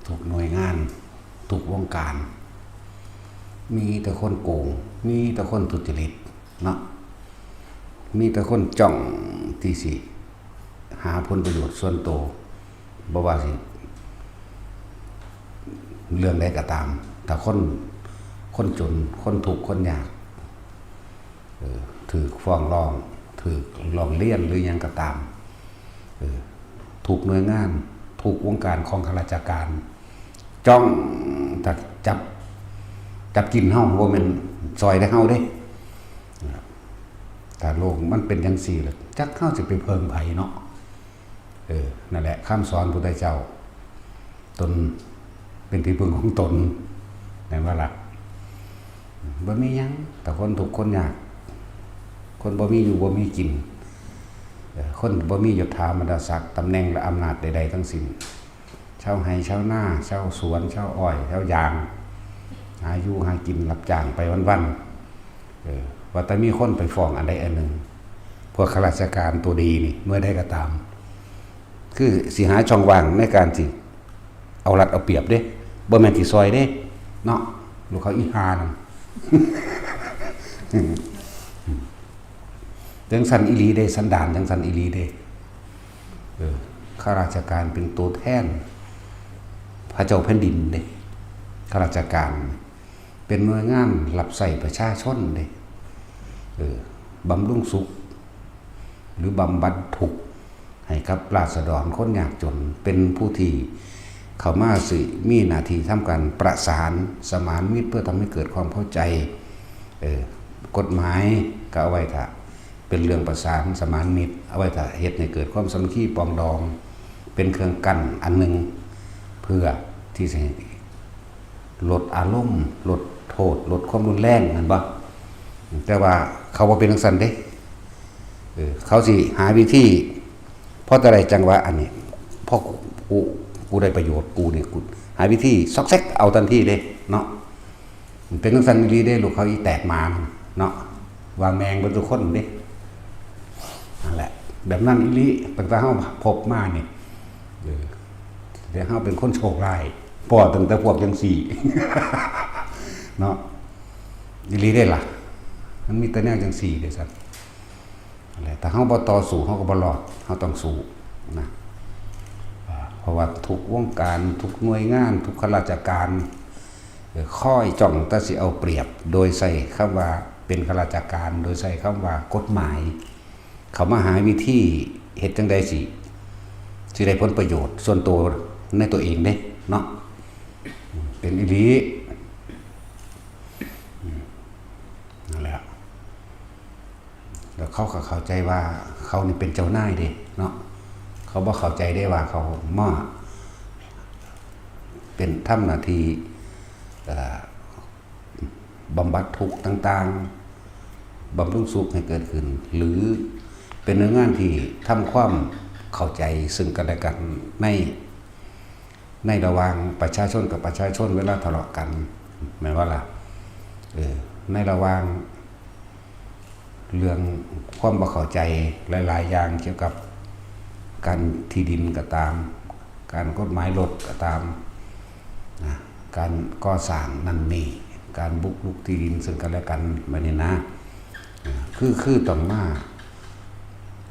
ทุกหน่วยงานทุกวงการมีแต่คนโกงมีแต่คนทุจริตเนาะมีแต่คนจ้องที่สิหาผลประโยชน์ส่วนตัวบ่ว่าสิเรื่องใดก็ตามแต่คนจนคนทุกข์คนยากถือฟ้องร้องถือร้องเรียนหรือยังก็ตามถูกหน่วยงานถูกวงการของข้าราชการจ้องจับกินเฮาบ่แม่นซอยได้เฮาเด้ถ้าโลกมันเป็นจังซี่ล่ะจักเฮาสิไปเพิ่งไผเนาะนั่นแหละคำสอนพุทธเจ้าตนเป็นที่พึ่งของตนแม่นว่าล่ะบ่มีหยังแต่คนทุกข์คนยากคนบ่มีอยู่บ่มีกินคนบ่มียศถาบรรดาศักดิ์ตำแหน่งและอำนาจใดๆทั้งสิ้นชาวไร่ชาวนาชาวสวนชาวอ้อยชาวยางหาอยู่หากินรับจ้างไปวันๆว่าแต่มีคนไปฟ้องอันใดอันหนึ่งพวกข้าราชการตัวดีนี่เมื่อได้ก็ตามคือสิหาช่องว่างในการสิเอารัดเอาเปรียบเด้บ่แม่นสิซอยเด้เนาะลูกเขาอีหานั่นจังสันอีหลีเด้สันดานจังสันอีหลีเด้ข้าราชการเป็นตัวแทนพระเจ้าแผ่นดินเด้ข้าราชการเป็นหน่วยงานรับใช้ประชาชนเด้บำรุงสุขหรือบำบัดทุกข์ให้กับราษฎรคนยากจนเป็นผู้ที่เข้ามาสิมีหน้าที่ทำการประสานสมานมิตรเพื่อทำให้เกิดความเข้าใจกฎหมายก็เอาไว้ถ้าเป็นเรื่องประสานสมานมิตรเอาไว้ถ้าเหตุให้เกิดความสามัคคีปรองดองเป็นเครื่องกั้นอันหนึ่งเพื่อที่จะลดอารมณ์ลดโทษลดความรุนแรงนั่นบ่แต่ว่าเขาบ่เป็นจังซั่นเด้เขาสิหาวิธีเพราะอะไรจังว่าอันนี้เพราะกูได้ประโยชน์กูนี่กูหาวิธีซอกแซกเอาทันทีเด้เนาะเป็นจังซั่นดีเด้ลูกเขาอีแตกมาเนาะว่าแมงเบิดทุกคนเด้นั่นแหละแบบนั้นอีหลีตั้งแต่เฮาพบมานี่เดี๋ยวเฮาเป็นคนโชคร้ายพอตั้งแต่พวกจังซี่เนาะอีหลีได้ล่ะมันมีแต่แนวจังซี่เด้ซั่นอะไรแต่เฮาบ่ต่อสู้เฮาก็บ่รอดเฮาต้องสู้นะเพราะว่าทุกวงการทุกหน่วยงานทุกข้าราชการค่อยจ้องแต่สิเอาเปรียบโดยใส่คำว่าเป็นข้าราชการโดยใส่คำว่ากฎหมายเขามาหาวิธีเฮ็ดจังใดสิได้ผลประโยชน์ส่วนตัวในตัวเองเด้เนาะเป็นอีหลีนั่นแหละแล้วเขาก็เข้าใจว่าเขานี่เป็นเจ้านายเด้เนาะเขาบ่เข้าใจได้ว่าเขามาเป็นทำหน้าที่บำบัดทุกข์ต่างๆบำรุงสุขให้เกิดขึ้นหรือเป็นหน่วยงานที่ทำความเข้าใจซึ่งกันและกันในระหว่างประชาชนกับประชาชนเวลาทะเลาะกันหมายว่าล่ะในระหว่างเรื่องความบ่เข้าใจหลายๆอย่างเกี่ยวกับการที่ดินก็ตามการกฎหมายรถก็ตามการก่อสร้างนั่นนี่การบุกรุกที่ดินซึ่งกันและกันแบบนี้นะคือต้องมา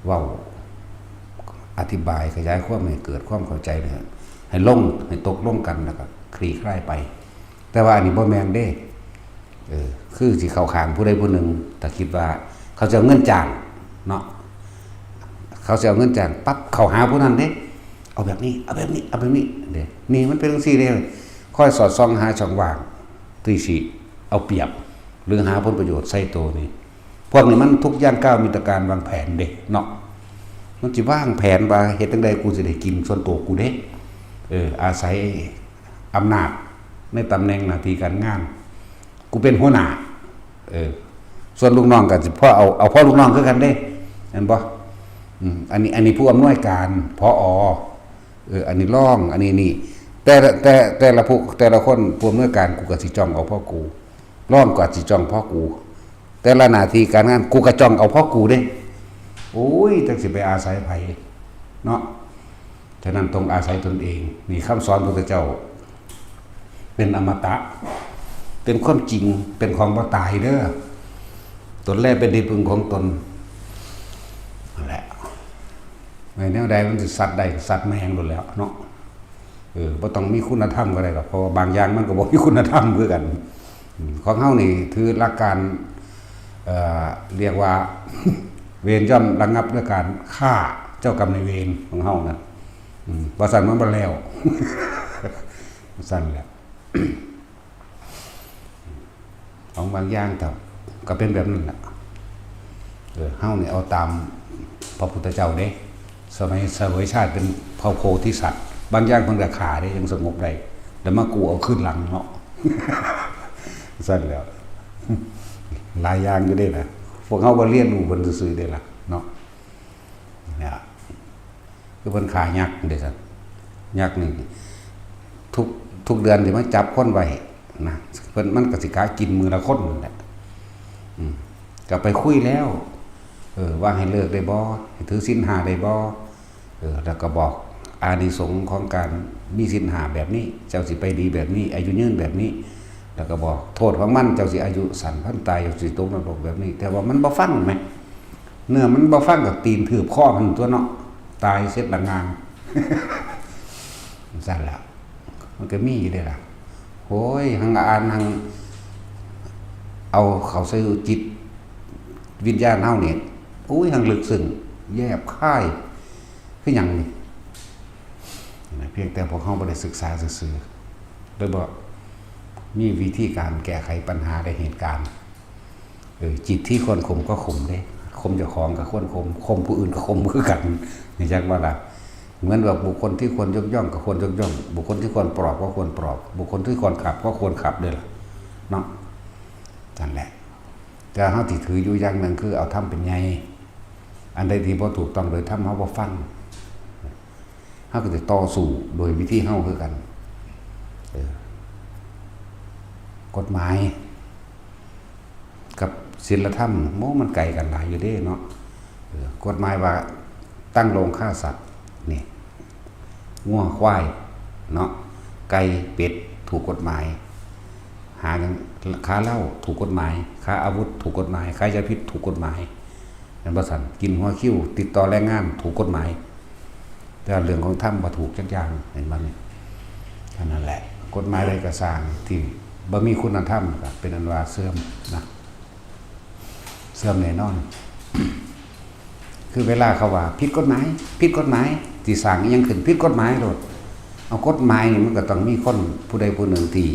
เว้าอธิบายขยายความให้เกิดความเข้าใจเนี่ยให้ตกลงกันแล้วก็คลี่คลายไปแต่ว่าอันนี้บ่แม่นเด้คือสิเข้าข้างผู้ใดผู้หนึ่งแต่คิดว่าเขาจะเอาเงินจ้างเนาะเขาจะเอาเงินจ้างปั๊บเขาหาผู้นั้นเด้เอาแบบนี้เอาแบบนี้เอาแบบนี้เด้นี่มันเป็นจังซี่เด้ค่อยสอดส่องหาช่องว่างที่สิเอาเปรียบหรือหาผลประโยชน์ใส่ตัวนี่พวกนี้มันทุกย่างก้าวมีแต่การวางแผนเด้เนาะมันสิวางแผนว่าเฮ็ดจังได๋กูสิได้กินส่วนตัวกูเด้อาศัยอำนาจในตำแหน่งหน้าที่การงานกูเป็นหัวหน้าส่วนลูกน้องก็สิพ่อเอาพ่อลูกน้องคือกันเด้เห็นบ่อันนี้ผู้อำนวยการผออันนี้รองอันนี้นี่แต่ละคนผู้อำนวยการกูก็สิจ้องเอาพ่อกูรองก็สิจ้องพ่อกูแต่ละหน้าที่การงานกูก็จ้องเอาพ่อกูเด้โอ้ยจังสิไปอาศัยไผเนาะฉะนั้นต้องอาศัยตนเองนี่คำสอนพระพุทธเจ้า เป็นอมตะเป็นความจริงเป็นของบ่ตายเด้อตนแรกเป็นที่พึ่งของตนนั่นแหละไม่แนวใดมันจะสัตว์ใดสัตว์แมงหมดแล้วเนาะบ่ต้องมีคุณธรรมก็ได้หรอกเพราะว่าบางอย่างมันก็บ่มีคุณธรรมคือกันของเฮานี่ถือหลักการเรียกว่า เวรย่อมระงับด้วยการฆ่าเจ้ากรรมนายเวรของเฮานั่นบ่ซั่นมันบ่แล้ว ซั่นแหละ ของบางอย่างก็เป็นแบบนั้นแหละเฮานี่เอาตามพระพุทธเจ้าเด้สมัยเสวยชาติเป็นพระโพธิสัตว์บางอย่างเพิ่นก็ฆ่าได้ยังสงบได้แล้วมากูเอาขึ้นหลังเนาะ ซั่นแล้ว หลายอย่างอยู่เด้ล่ะพวกเฮาบ่เรียนรู้เพิ่นซื่อๆเด้ล่ะเนาะเนี่ยคือเพิ่นฆ่ายักษ์เด้ซั่นยักษ์นี่ทุกเดือนสิมาจับคนไว้นะเพิ่นมันก็สิกากินมือละคนนั่นแหละก็ไปคุยแล้วว่าให้เลิกได้บ่ให้ถือศีล5ได้บ่แล้วก็บอกอานิสงส์ของการมีศีล5แบบนี้เจ้าสิไปดีแบบนี้อายุยืนแบบนี้แล้วก็บอกโทษของมันเจ้าสิอายุสั้นพันตายเจ้าสิตกนรกแบบนี้แต่ว่ามันบ่ฟังแม่เนื้อมันบ่ฟังก็ตีนถืบคอมันตัวเนาะตายเสร็จละงาน สั่นแล้วมันก็มีอยู่ได้ล่ะโอ้ยหังอ่านหังเอาเขาใส่จิตวิญญาณเฮานี่โอ้ยหังลึกซึ้งแยบคายคือหยังนี่เพียงแต่พวกเฮาบ่ได้ศึกษาซื่อๆโดยบ่มีวิธีการแก้ไขปัญหาในเหตุการณ์จิตที่ควรข่มก็ข่มเด้ข่มเจ้าของก็ควรข่มผู้อื่นก็ข่มคือกันนี่จักว่าล่ะเหมือนว่าบุคคลที่ควรยกย่องก็ควรยกย่องบุคคลที่ควรปลอบก็ควรปลอบบุคคลที่ควรขับก็ควรขับด้วยล่ะเนาะนั่นแหละแต่เฮาที่ถืออยู่อย่างนึงคือเอาทำเป็นไงอันใดที่บ่ถูกต้องโดยทำเฮาบ่ฟังเฮาก็จะต่อสู้โดยวิธีเฮาคือกันกฎหมายกับศีลธรรมมันไกลกันหลายอยู่เด้เนาะกฎหมายว่าตั้งโรงฆ่าสัตว์นี่งัวควายเนาะไก่เป็ดถูกกฎหมายหากันค้าเหล้าถูกกฎหมายค้าอาวุธถูกกฎหมายค้ายาพิษถูกกฎหมายนั่นบ่ซั่นกินหัวคิ้วติดต่อแรงงานถูกกฎหมายแต่เรื่องของธรรมบ่ถูกจักอย่างเห็นบ่นี่นั่นแหละกฎหมายใดก็สร้างที่บ่มีคุณธรรมก็เป็นอันว่าเสื่อมนะเสื่อมแน่นอน คือเวลาเขาว่าผิดกฎหมายที่สร้างอีหยังขึ้นผิดกฎหมายโลดเอากฎหมายนี่มันก็ต้องมีคนผู้ใดผู้หนึ่งที่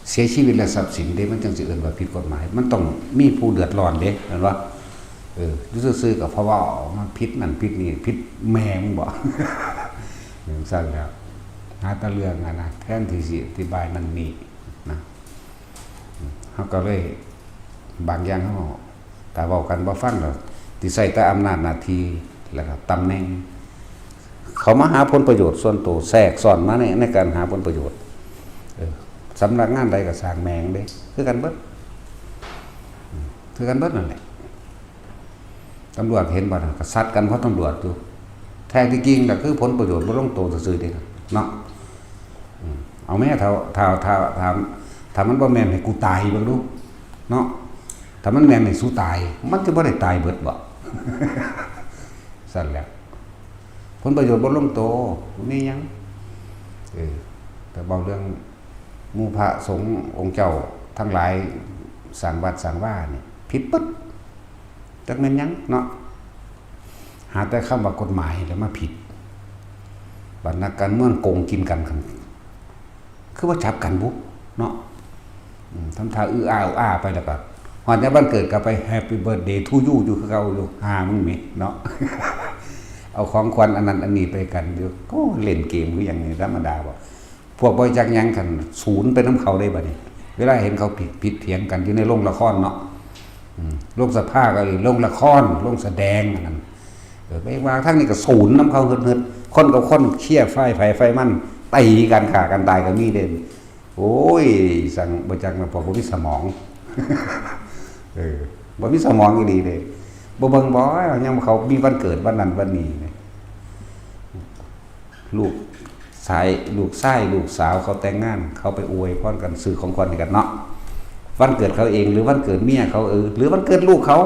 เสียชีวิตและทรัพย์สินเด้มันจังสิเอิ้นว่าผิดกฎหมายมันต้องมีผู้เดือดร้อนเด้เห็นบ่อยู่ซื่อๆก็เพราะว่ามันผิดนั่นผิดนี่ผิดแม่มึงบ่ อย่างซั่นแล้วหาแต่เรื่องนะแทนที่สิอธิบายนั่นนี่นะเฮาก็เลยบางอย่างเฮาแต่เว้ากันบ่ฟังดอกที่ใส่แต่อำนาจหน้าที่แล้วก็ตำแหน่งเขามาหาผลประโยชน์ส่วนตัวแทรกซ้อนมาในการหาผลประโยชน์สำนักงานใดก็สร้างแมงเด้คือกันเบิดนั่นแหละตำรวจเห็นบ่น่ะก็ซัดกันเพราะตำรวจอยู่แท้ที่จริงก็คือผลประโยชน์บ่ลงตัวซื่อๆเด้เนาะเอาแม่ถ้ามันบ่แม่นให้กูตายเบิ่งดูเนาะถ้ามันแม่นให้สู้ตายมันจะบ่ได้ตายเบิดบ่ สั่นแหละผลประโยชน์บ่ลงตัวมีหยังแต่บางเรื่องหมู่พระสงฆ์องค์เจ้าทั้งหลายสร้างวัดสร้างว่านี่ผิดปึ๊ดจักแม่นหยังเนาะหาแต่คำว่ากฎหมายแล้วมาผิดบัดนักการเมืองโกงกินกันคือว่าจับกันบุเนาะทำท่าอื้ออ้าไปแล้วก็ฮอดในวันเกิดก็ไป Happy Birthday to you อยู่คือเก่าอยู่หามึงแม่เนาะ เอาของขวัญอันนั้นอันนี้ไปกันอยู่ก็เล่นเกมคืออย่างนี้ธรรมดาบ่พวกบ่จักหยังกันศูนย์ไปนำเขาได้บัดนี้เวลาเห็นเขาผิดเถียงกันอยู่ในโรงละครเนาะโรงสภาก็โรงละครโรงแสดงนั่นไปวางทั้งนี้ก็ศูนย์นำเขาเฮ็ดคนกับคนเคลียร์ไฟมันตีกันฆ่ากันตายก็มีเด่นโอ้ยสั่งบ่จักมันพอบ่มีสมองบ่มีสมองอีหลีเด้บ่เบิ่งบ่ยังเขามีวันเกิดวันนั้นวันนี้ลูก สายลูกชายลูกสาวเขาแต่งงานเขาไปอวยพรกันซื้อของขวัญให้กันเนาะวันเกิดเขาเองหรือวันเกิดเมียเขาหรือวันเกิดลูกเขา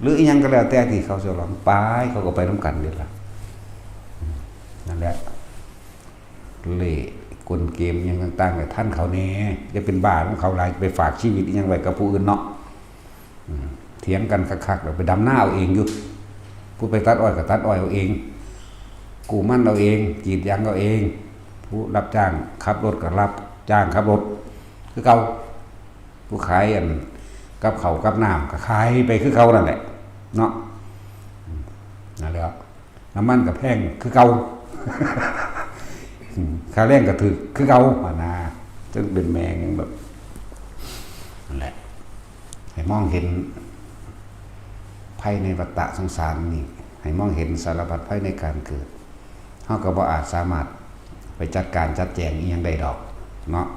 หรืออีหยังก็แล้วแต่ที่เขาฉลองไปเขาก็ไปน้ำกันนี่ล่ะนั่นแหละเล่กลเกมยังต่างๆเนี่ยท่านเขาแน่จะเป็นบ้าของเขาหลายไปฝากชีวิตยังไว้กับผู้อื่นเนาะเถียงกันคักๆแล้วไปดำหน้าเอาเองอยู่ผู้ไปตัดอ้อยก็ตัดอ้อยเอาเองกูมั่นเอาเองกรีดยางเอาเองผู้รับจ้างขับรถก็รับจ้างขับรถคือเขาผู้ขายอันกับเขากับน้ำก็ขายไปคือเขานั่นแหละเนาะนั่นแหละน้ำมันกับแพงคือเขาค่าแรงก็ถือคือเขาอานาจึงเป็นแมงแบบนั่นแหละให้มองเห็นภัยในวัฏฏะสงสารนี่ให้มองเห็นสารพัดภัยในการเกิดเขาก็บ่อาจสามารถไปจัดการจัดแจงอีหยังใดดอกเนาะ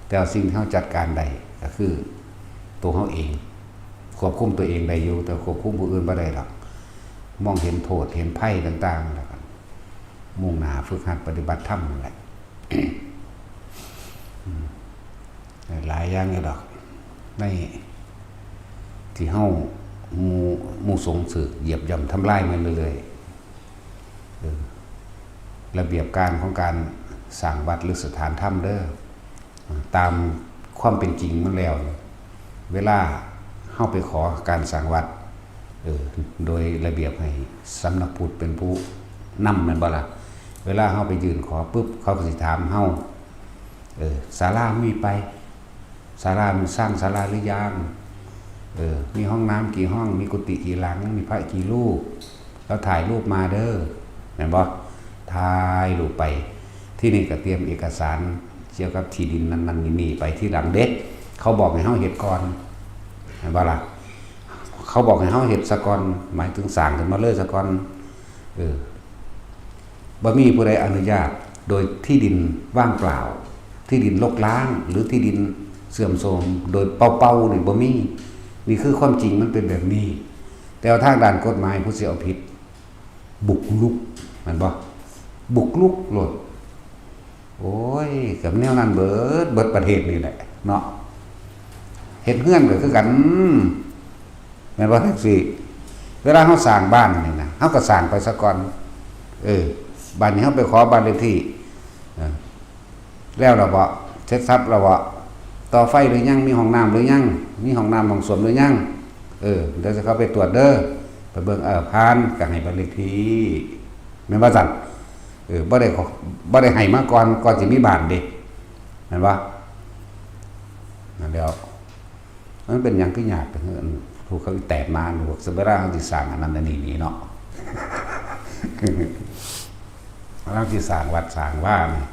แต่สิ่งที่เขาจัดการใดก็คือตัวเขาเองควบคุมตัวเองได้อยู่แต่ควบคุมผู้อื่นไม่ได้หรอกมองเห็นโทษเห็นภัยต่างๆแล้วกันมุ่งหน้าฝึกหัดปฏิบัติธรรมนั่นแหละ หลายอย่างเลยดอกในที่เฮาหมู่สงสึกเหยียบย่ำทำลายมันเรื่อยๆระเบียบการของการสร้างวัดหรือสถานธรรมเด้อตามความเป็นจริงมันแล้วเวลาเข้าไปขอการสร้างวัดโดยระเบียบให้สำนักพุทธเป็นผู้นำมันบ่ล่ะเวลาเข้าไปยืนขอปุ๊บเขาก็สิถามเฮาศาลามีไปศาลามันสร้างศาลาหรือยังมีห้องน้ำกี่ห้องมีกุฏิกี่หลังมีพระกี่รูปแล้วถ่ายรูปมาเด้อเห็นบ่ถ่ายรูปไปที่นี่ก็เตรียมเอกสารเกี่ยวกับที่ดินนั้นๆนี่ไปที่หลังเด็ดเขาบอกให้เฮาเฮ็ดก่อนเห็นบ่ล่ะเขาบอกให้เฮาเฮ็ดซะก่อนหมายถึงสร้างขึ้นมาเลยซะก่อนบ่มีผู้ใดอนุญาตโดยที่ดินว่างเปล่าที่ดินรกร้างหรือที่ดินเสื่อมโทรมโดยเป่าๆนี่บ่มีนี่คือความจริงมันเป็นแบบนี้แต่ทางด้านกฎหมายผู้สิเอาผิดบุกรุกแม่นบ่บุกรุกโลดโอ้ยกับแนวนั้นเบิดประเทศนี่แหละเนาะเฮ็ดเฮือนก็คือกันแม่นบ่แท็กซี่เวลาเฮาสร้างบ้านนี่นะเฮาก็สร้างไปซะก่อนบ้านนี้เฮาไปขอบ้านเลขที่แล้วเราบ่เสร็จทรัพย์เราบ่ต่อไฟหรือยังมีห้องน้ำหรือยังมีห้องน้ำห้องส้วมหรือยังเดี๋ยวจะเข้าไปตรวจเด้อไปเบิ่งผ่านก็ให้บ้านเลขที่แม่นบ่ซั่นบ่ได้ให้มาก่อนสิมีบ้านเด้แม่นบ่นั่นแล้วมันเป็นหยังคือยากถูกเขาแตกมาหนูสเวลาเฮาสิสร้างอันนั้นอันนี้เนาะ เราสิสร้างวัดสร้างว่านี่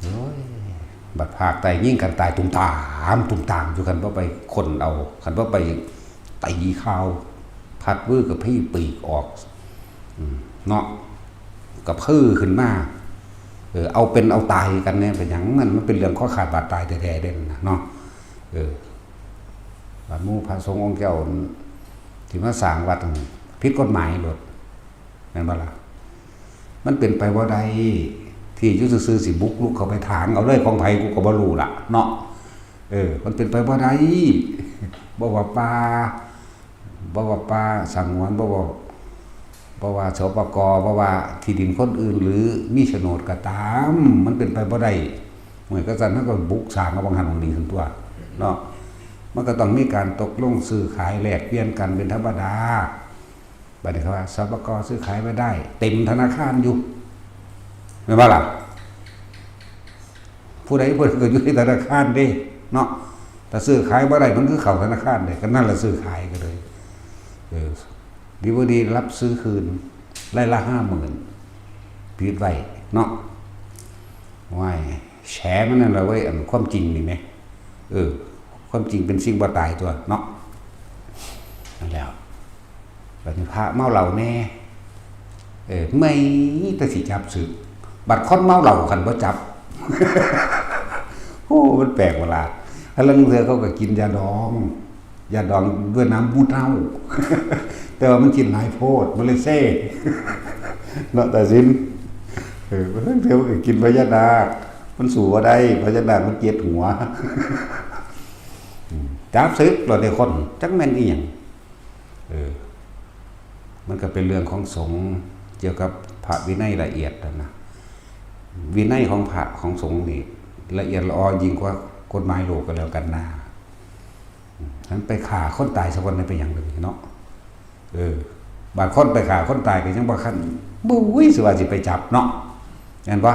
โอ้ยบัดภาคใต้ยิ่งกันตายตุ่มตามอยู่กันบ่ไปคนเอาคันบ่ไปตีข้าวพัดวื้อกับพี่ปีกออกเนาะกับพื้อขึ้นมาเอาเป็นเอาตายกันเนี่ยเป็นหยังมันเป็นเรื่องข้อขาดบาดตายแท้ๆเด่นนะเนาะบาดหมู่พระสงฆ์องค์เจ้าที่มาสร้างวัดผิดกฎหมายโลดแม่นบ่ล่ะมันเป็นไปบ่ได้ที่อยู่ซื่อๆสิบุกลุกเข้าไปถางเอาเลยของไผกูก็บ่รู้ล่ะเนาะมันเป็นไปบ่ได้บ่ว่าป่าสังวนบ่ว่าสปกบ่ว่าที่ดินคนอื่นหรือมีโฉนดก็ตามมันเป็นไปบ่ได้เหมือนกับซั่นมันก็บุกสร้างเอาบางหันบางนี้ซั่นตัวเนาะมันก็ต้องมีการตกลงซื้อขายแลกเปลี่ยนกันเป็นธรรมดาบัดนี้เขาว่าสปกซื้อขายไม่ได้เต็มธนาคารอยู่แม่นบ่ล่ะผู้ใดเพิ่นก็อยู่ในธนาคารเด้เนาะแต่ซื้อขายบ่ได้มันคือเข้าธนาคารเด้ก็นั่นล่ะซื้อขายก็เลยดีบ่ดีรับซื้อคืนไร่ละ 50,000ปิดไว้เนาะว้ายแฉมันนั่นล่ะเว้ยอันความจริงนี่แหมความจริงเป็นสิ่งบ่ตายตัวเนาะนั่นแล้วบัดนี้พระเมาเหล้าแน่ไม่แต่สิจับสึกบัดคนเมาเหล้าคันบ่จับ โอ้มันแปลกเวลาแล้วเรื่องเขาก็กินยาดองด้วยน้ำมูดเน่า แต่ว่ามันกินหลายโพดมันเลยเซ่เนาะแต่สิน เดี๋ยวก็กินพญานาคมันสู่ว่าได้พญานาคมันเจ็ดหัวจับซึกเราได้คนจักแม่นอีหยังมันก็เป็นเรื่องของสงฆ์เกี่ยวกับพระวินัยละเอียดนะวินัยของพระของสงฆ์นี่ละเอียดละออยิ่งกว่ากฎหมายโลกก็แล้วกันนะนั้นไปฆ่าคนตายสักวันนึงเป็นอย่างหนึ่งเนาะบางคนไปฆ่าคนตายก็ยังบ่คันบุ้ยสิว่าสิไปจับเนาะเห็นปะ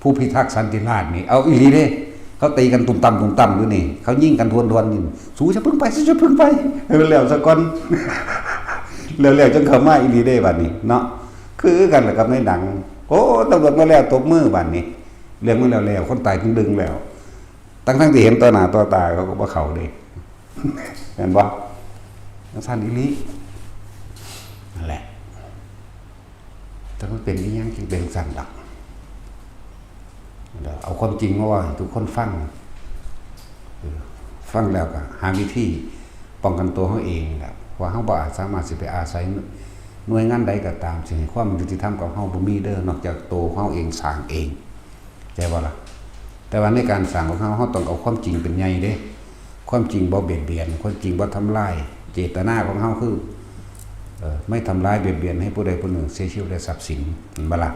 ผู้พิทักษ์สันติราษฎร์นี่เอาอีหลีเด้เขาตีกันตุ่มต่ำอยู่นี่เขายิงกันทวนๆนี่สู้จะพึ่งไปจะพึ่งไปแล้วสักคนแล้วจนเขามาอีหลีเด้บัดนี้เนาะคือกันแหละกับในหนังโอ้ตำรวจมาแล้วตบมือบัดนี้เรื่องมันแล้วคนตายถึงดึงแล้วทั้งที่เห็นต่อหน้าต่อตาเขาก็บ่เข้าเด้เห็นบ่สันอีหลีนั่นแหละแต่มันเป็นอย่างจริงเป็นสั่นดอกเอาความจริงมาว่าทุกคนฟังแล้วก็หาวิธีป้องกันตัวเขาเองแหละว่าเขาบ่อาจสามารถสิไปอาศัยหน่วยงานใดก็ตามสิ่งความยุติธรรมกับเขาบ่มีเด้อนอกจากตัวเขาเองสร้างเองใจบ่ล่ะแต่ว่าในการสร้างของเขาต้องเอาความจริงเป็นใหญ่เด้ความจริงบ่เบียดเบียนความจริงบ่ทำลายเจตนาของเขาคือไม่ทำร้ายเบียดเบียนให้ผู้ใดผู้หนึ่งเสียชีวิตและทรัพย์สินบ่ล่ะ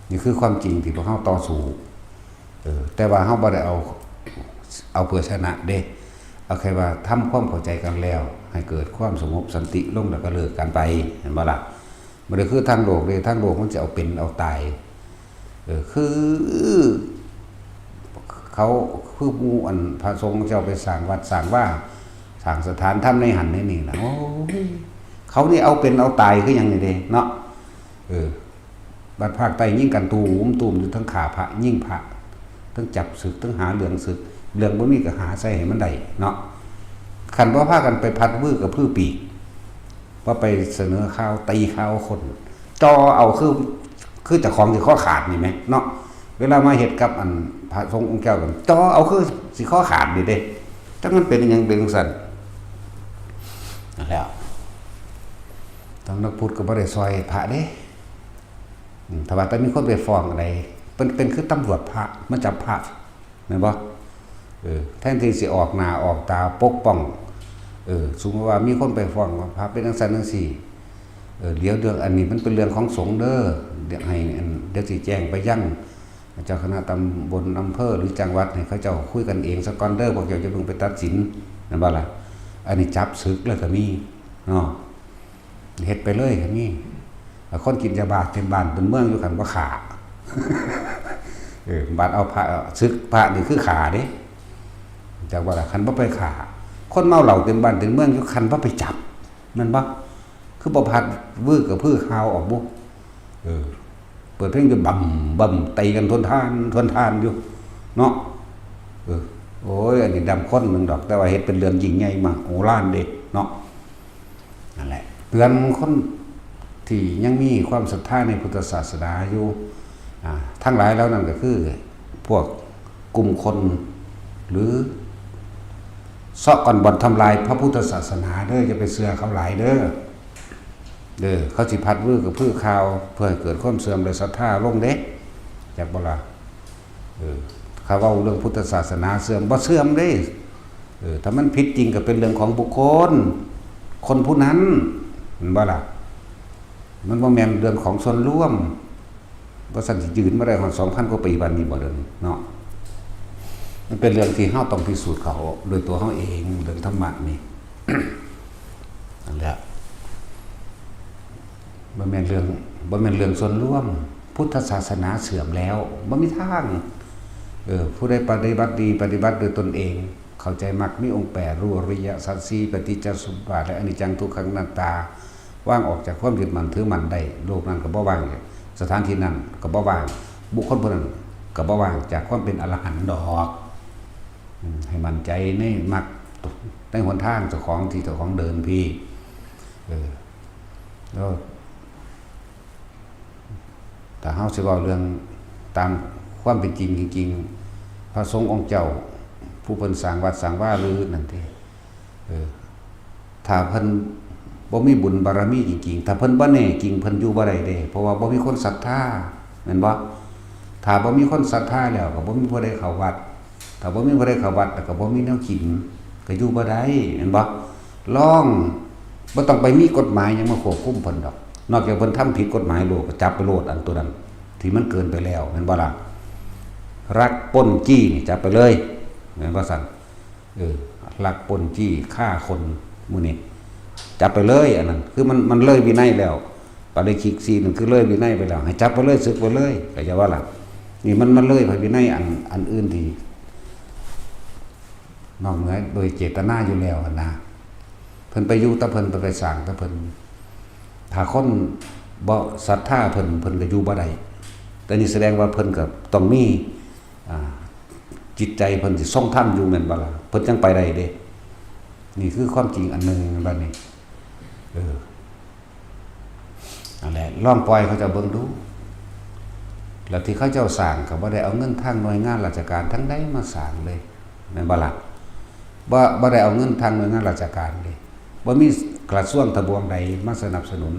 นี่คือความจริงที่พวกเขาต่อสู้แต่ว่าเขาบ่ได้เอาเพื่อชนะเด้เอาแค่ว่าทำความเข้าใจกันแล้วให้เกิดความสงบสันติลงแล้วก็เลิกกันไปเห็นบ่ล่ะบ่ได้คือทางโลกเลยทางโลกมันจะเอาเป็นเอาตายคือเขาคือหมู่อันพระสงฆ์เจ้าไปสร้างวัดสร้างว่าสร้างสถานธรรมในหันในนี่ล่ะโอ้เขานี่เอาเป็นเอาตายคือหยังนี่เด้เนาะบัดภาคใต้ยิ่งกันตูมอยู่ทั้งขาพระยิ่งพระทั้งจับศึกทั้งหาเรื่องศึกเรื่องบ่มีก็หาใส่ให้มันได้เนาะคันบ่พากันไปพัดวื้อกับพื้อปีกว่าไปเสนอข่าวตีข่าวคนจอเอาคือเจ้าของสิข้อขาดนี่แมั้ยเนาะเวลามาเฮ็ดกับอันพระสงฆ์องค์แก้วกันจอเอาคือสิข้อขาดนี่เด้จังมันเป็นหยังเป็นจังซั่นนั่นแหละต้องนักพุทธก็บ่ได้ซอยพระเด้ถ้าว่าแต่มีคนไปฟ้องอะไรเป็นคือตำรวจพระมาจับพระแม่นบ่แทนที่สิออกหน้าออกตาปกป้องสมมุติว่ามีคนไปฟ้องว่าพระเป็นจังซั่นจังซี่เดี๋ยวเรื่องอันนี้มันเป็นเรื่องของสงฆ์เด้อเดี๋ยวให้เดี๋ยวสิแจ้งไปยังเจ้าคณะตำบลอำเภอหรือจังหวัดให้เขาเจ้าคุยกันเองซะก่อนเด้อพวกเจ้าจะเพิ่งไปตัดสินนั่นบ่ล่ะอันนี้จับศึกแล้วก็มีเนาะเฮ็ดไปเลยก็มีคนกินยาบ้าเต็มบ้านเต็มเมืองอยู่คั่นบ่ขาบาดเอาพระศึกพระนี่คือขาเด้จากว่าคันบ่ไปขาคนเมาเหล้าเต็มบ้านเต็มเมืองอยู่คันบ่ไปจับนั่นบ่คือบ่พัดวื้อกับพื้อข่าวออกบ่เปิดเพลงอยู่บ่ตีกันทนทานอยู่เนาะโอ้ยอันนี้ดำคนนึงดอกแต่ว่าเฮ็ดเป็นเรื่องยิ่งใหญ่มากโอฬารเด้เนาะนั่นแหละเตือนคนที่ยังมีความศรัทธาในพุทธศาสนาอยู่ทั้งหลายแล้วนั่นก็คือพวกกลุ่มคนหรือเซาะก่อนบ่อนทำลายพระพุทธศาสนาเด้อจะไปเชื่อเขาหลายเด้อเขาสิพัดวื้อกับพื้อข่าวเพื่อให้เกิดความเสื่อมและศรัทธาลงเด้จากบ่ล่ะเขาเว้าเรื่องพุทธศาสนาเสื่อมบ่เสื่อมเด้ถ้ามันผิดจริงก็เป็นเรื่องของบุคคลคนผู้นั้นเห็นบ่ล่ะมันบ่แม่นเรื่องของส่วนรวมบ่ซั่นสิยืนมาได้ฮอด 2,000 กว่าปีบัดนี้บ่เด้อเนาะมันเป็นเรื่องที่เฮาต้องพิสูจน์เขาโดยตัวเฮาเองเรื่องธรรมะนี่ นั่นแหละบ่แม่นเรื่องส่วนรวมพุทธศาสนาเสื่อมแล้วบ่มีทางผู้ใดปฏิบัติดีปฏิบัติโดยตนเองเข้าใจมรรคมีองค์8รู้อริยสัจ4ปฏิจจสมุปบาทและอนิจจังทุกขังอนัตตาว่างออกจากความยึดมั่นถือมั่นได้โลกนั้นก็บ่ว่างสถานที่นั้นก็บ่ว่างบุคคลผู้นั้นก็บ่ว่างจากความเป็นอรหันต์ดอกให้มั่นใจในมรรคในหนทางเจ้าของที่เจ้าของเดินพี่แล้วแต่เฮาสิเว้าเรื่องตามความเป็นจริงจริงๆพระสงฆ์องค์เจ้าผู้เพิ่นสร้างวัดสร้างว่าหรือนั่นติถ้าเพิ่นบ่มีบุญบารมีจริงๆถ้าเพิ่นบ่แน่จริงเพิ่นอยู่บ่ได้เด้เพราะว่าบ่มีคนศรัทธา แม่นบ่ถ้าบ่มีคนศรัทธาแล้วก็บ่มีผู้ใดเข้าวัดถ้าบ่มีผู้ใดเข้าวัดแล้วก็บ่มีแนวกินก็อยู่บ่ได้แม่นบ่ลองบ่ต้องไปมีกฎหมายหยังมาควบคุมเพิ่นดอกนอกจากเพิ่นทำผิดกฎหมายโลกก็จับไปโลดอันตัวนั้นที่มันเกินไปแล้วแม่นบ่ล่ะรักปล้นจี้นี่จับไปเลยแม่นบ่ซั่นลักปล้นจี้ฆ่าคนมื้อนี้จับไปเลยอันนั้นคือมันเลยวินัยแล้วปาริคิกซีนึงคือเลยวินัยไปแล้วให้จับไปเลยสึกไปเลยก็จะว่าล่ะนี่มันเลยไปวินัยอันอื่นที่นอกเหนือโดยเจตนาอยู่แล้วนะเพิ่นไปอยู่ตะเพิ่นไปสร้างตะเพิ่นถ้าคนบ่ศรัทธาเพิ่นก็อยู่บ่ได้แต่นี่แสดงว่าเพิ่นก็ต้องมีจิตใจเพิ่นสิทรงธรรมอยู่แม่นบ่ล่ะเพิ่นจังไปได้เด้นี่คือความจริงอันนึงบัดนี้นั่นแหละลองปล่อยเขาจะเบิ่งดูแล้วที่เขาเจ้าสร้างก็บ่ได้เอาเงินทางหน่วยงานราชการทั้งใดมาสร้างเลยแม่นบ่ล่ะบ่ได้เอาเงินทางหน่วยงานราชการเลยบ่มีกระทรวงทบวงใดมาสนับสนุน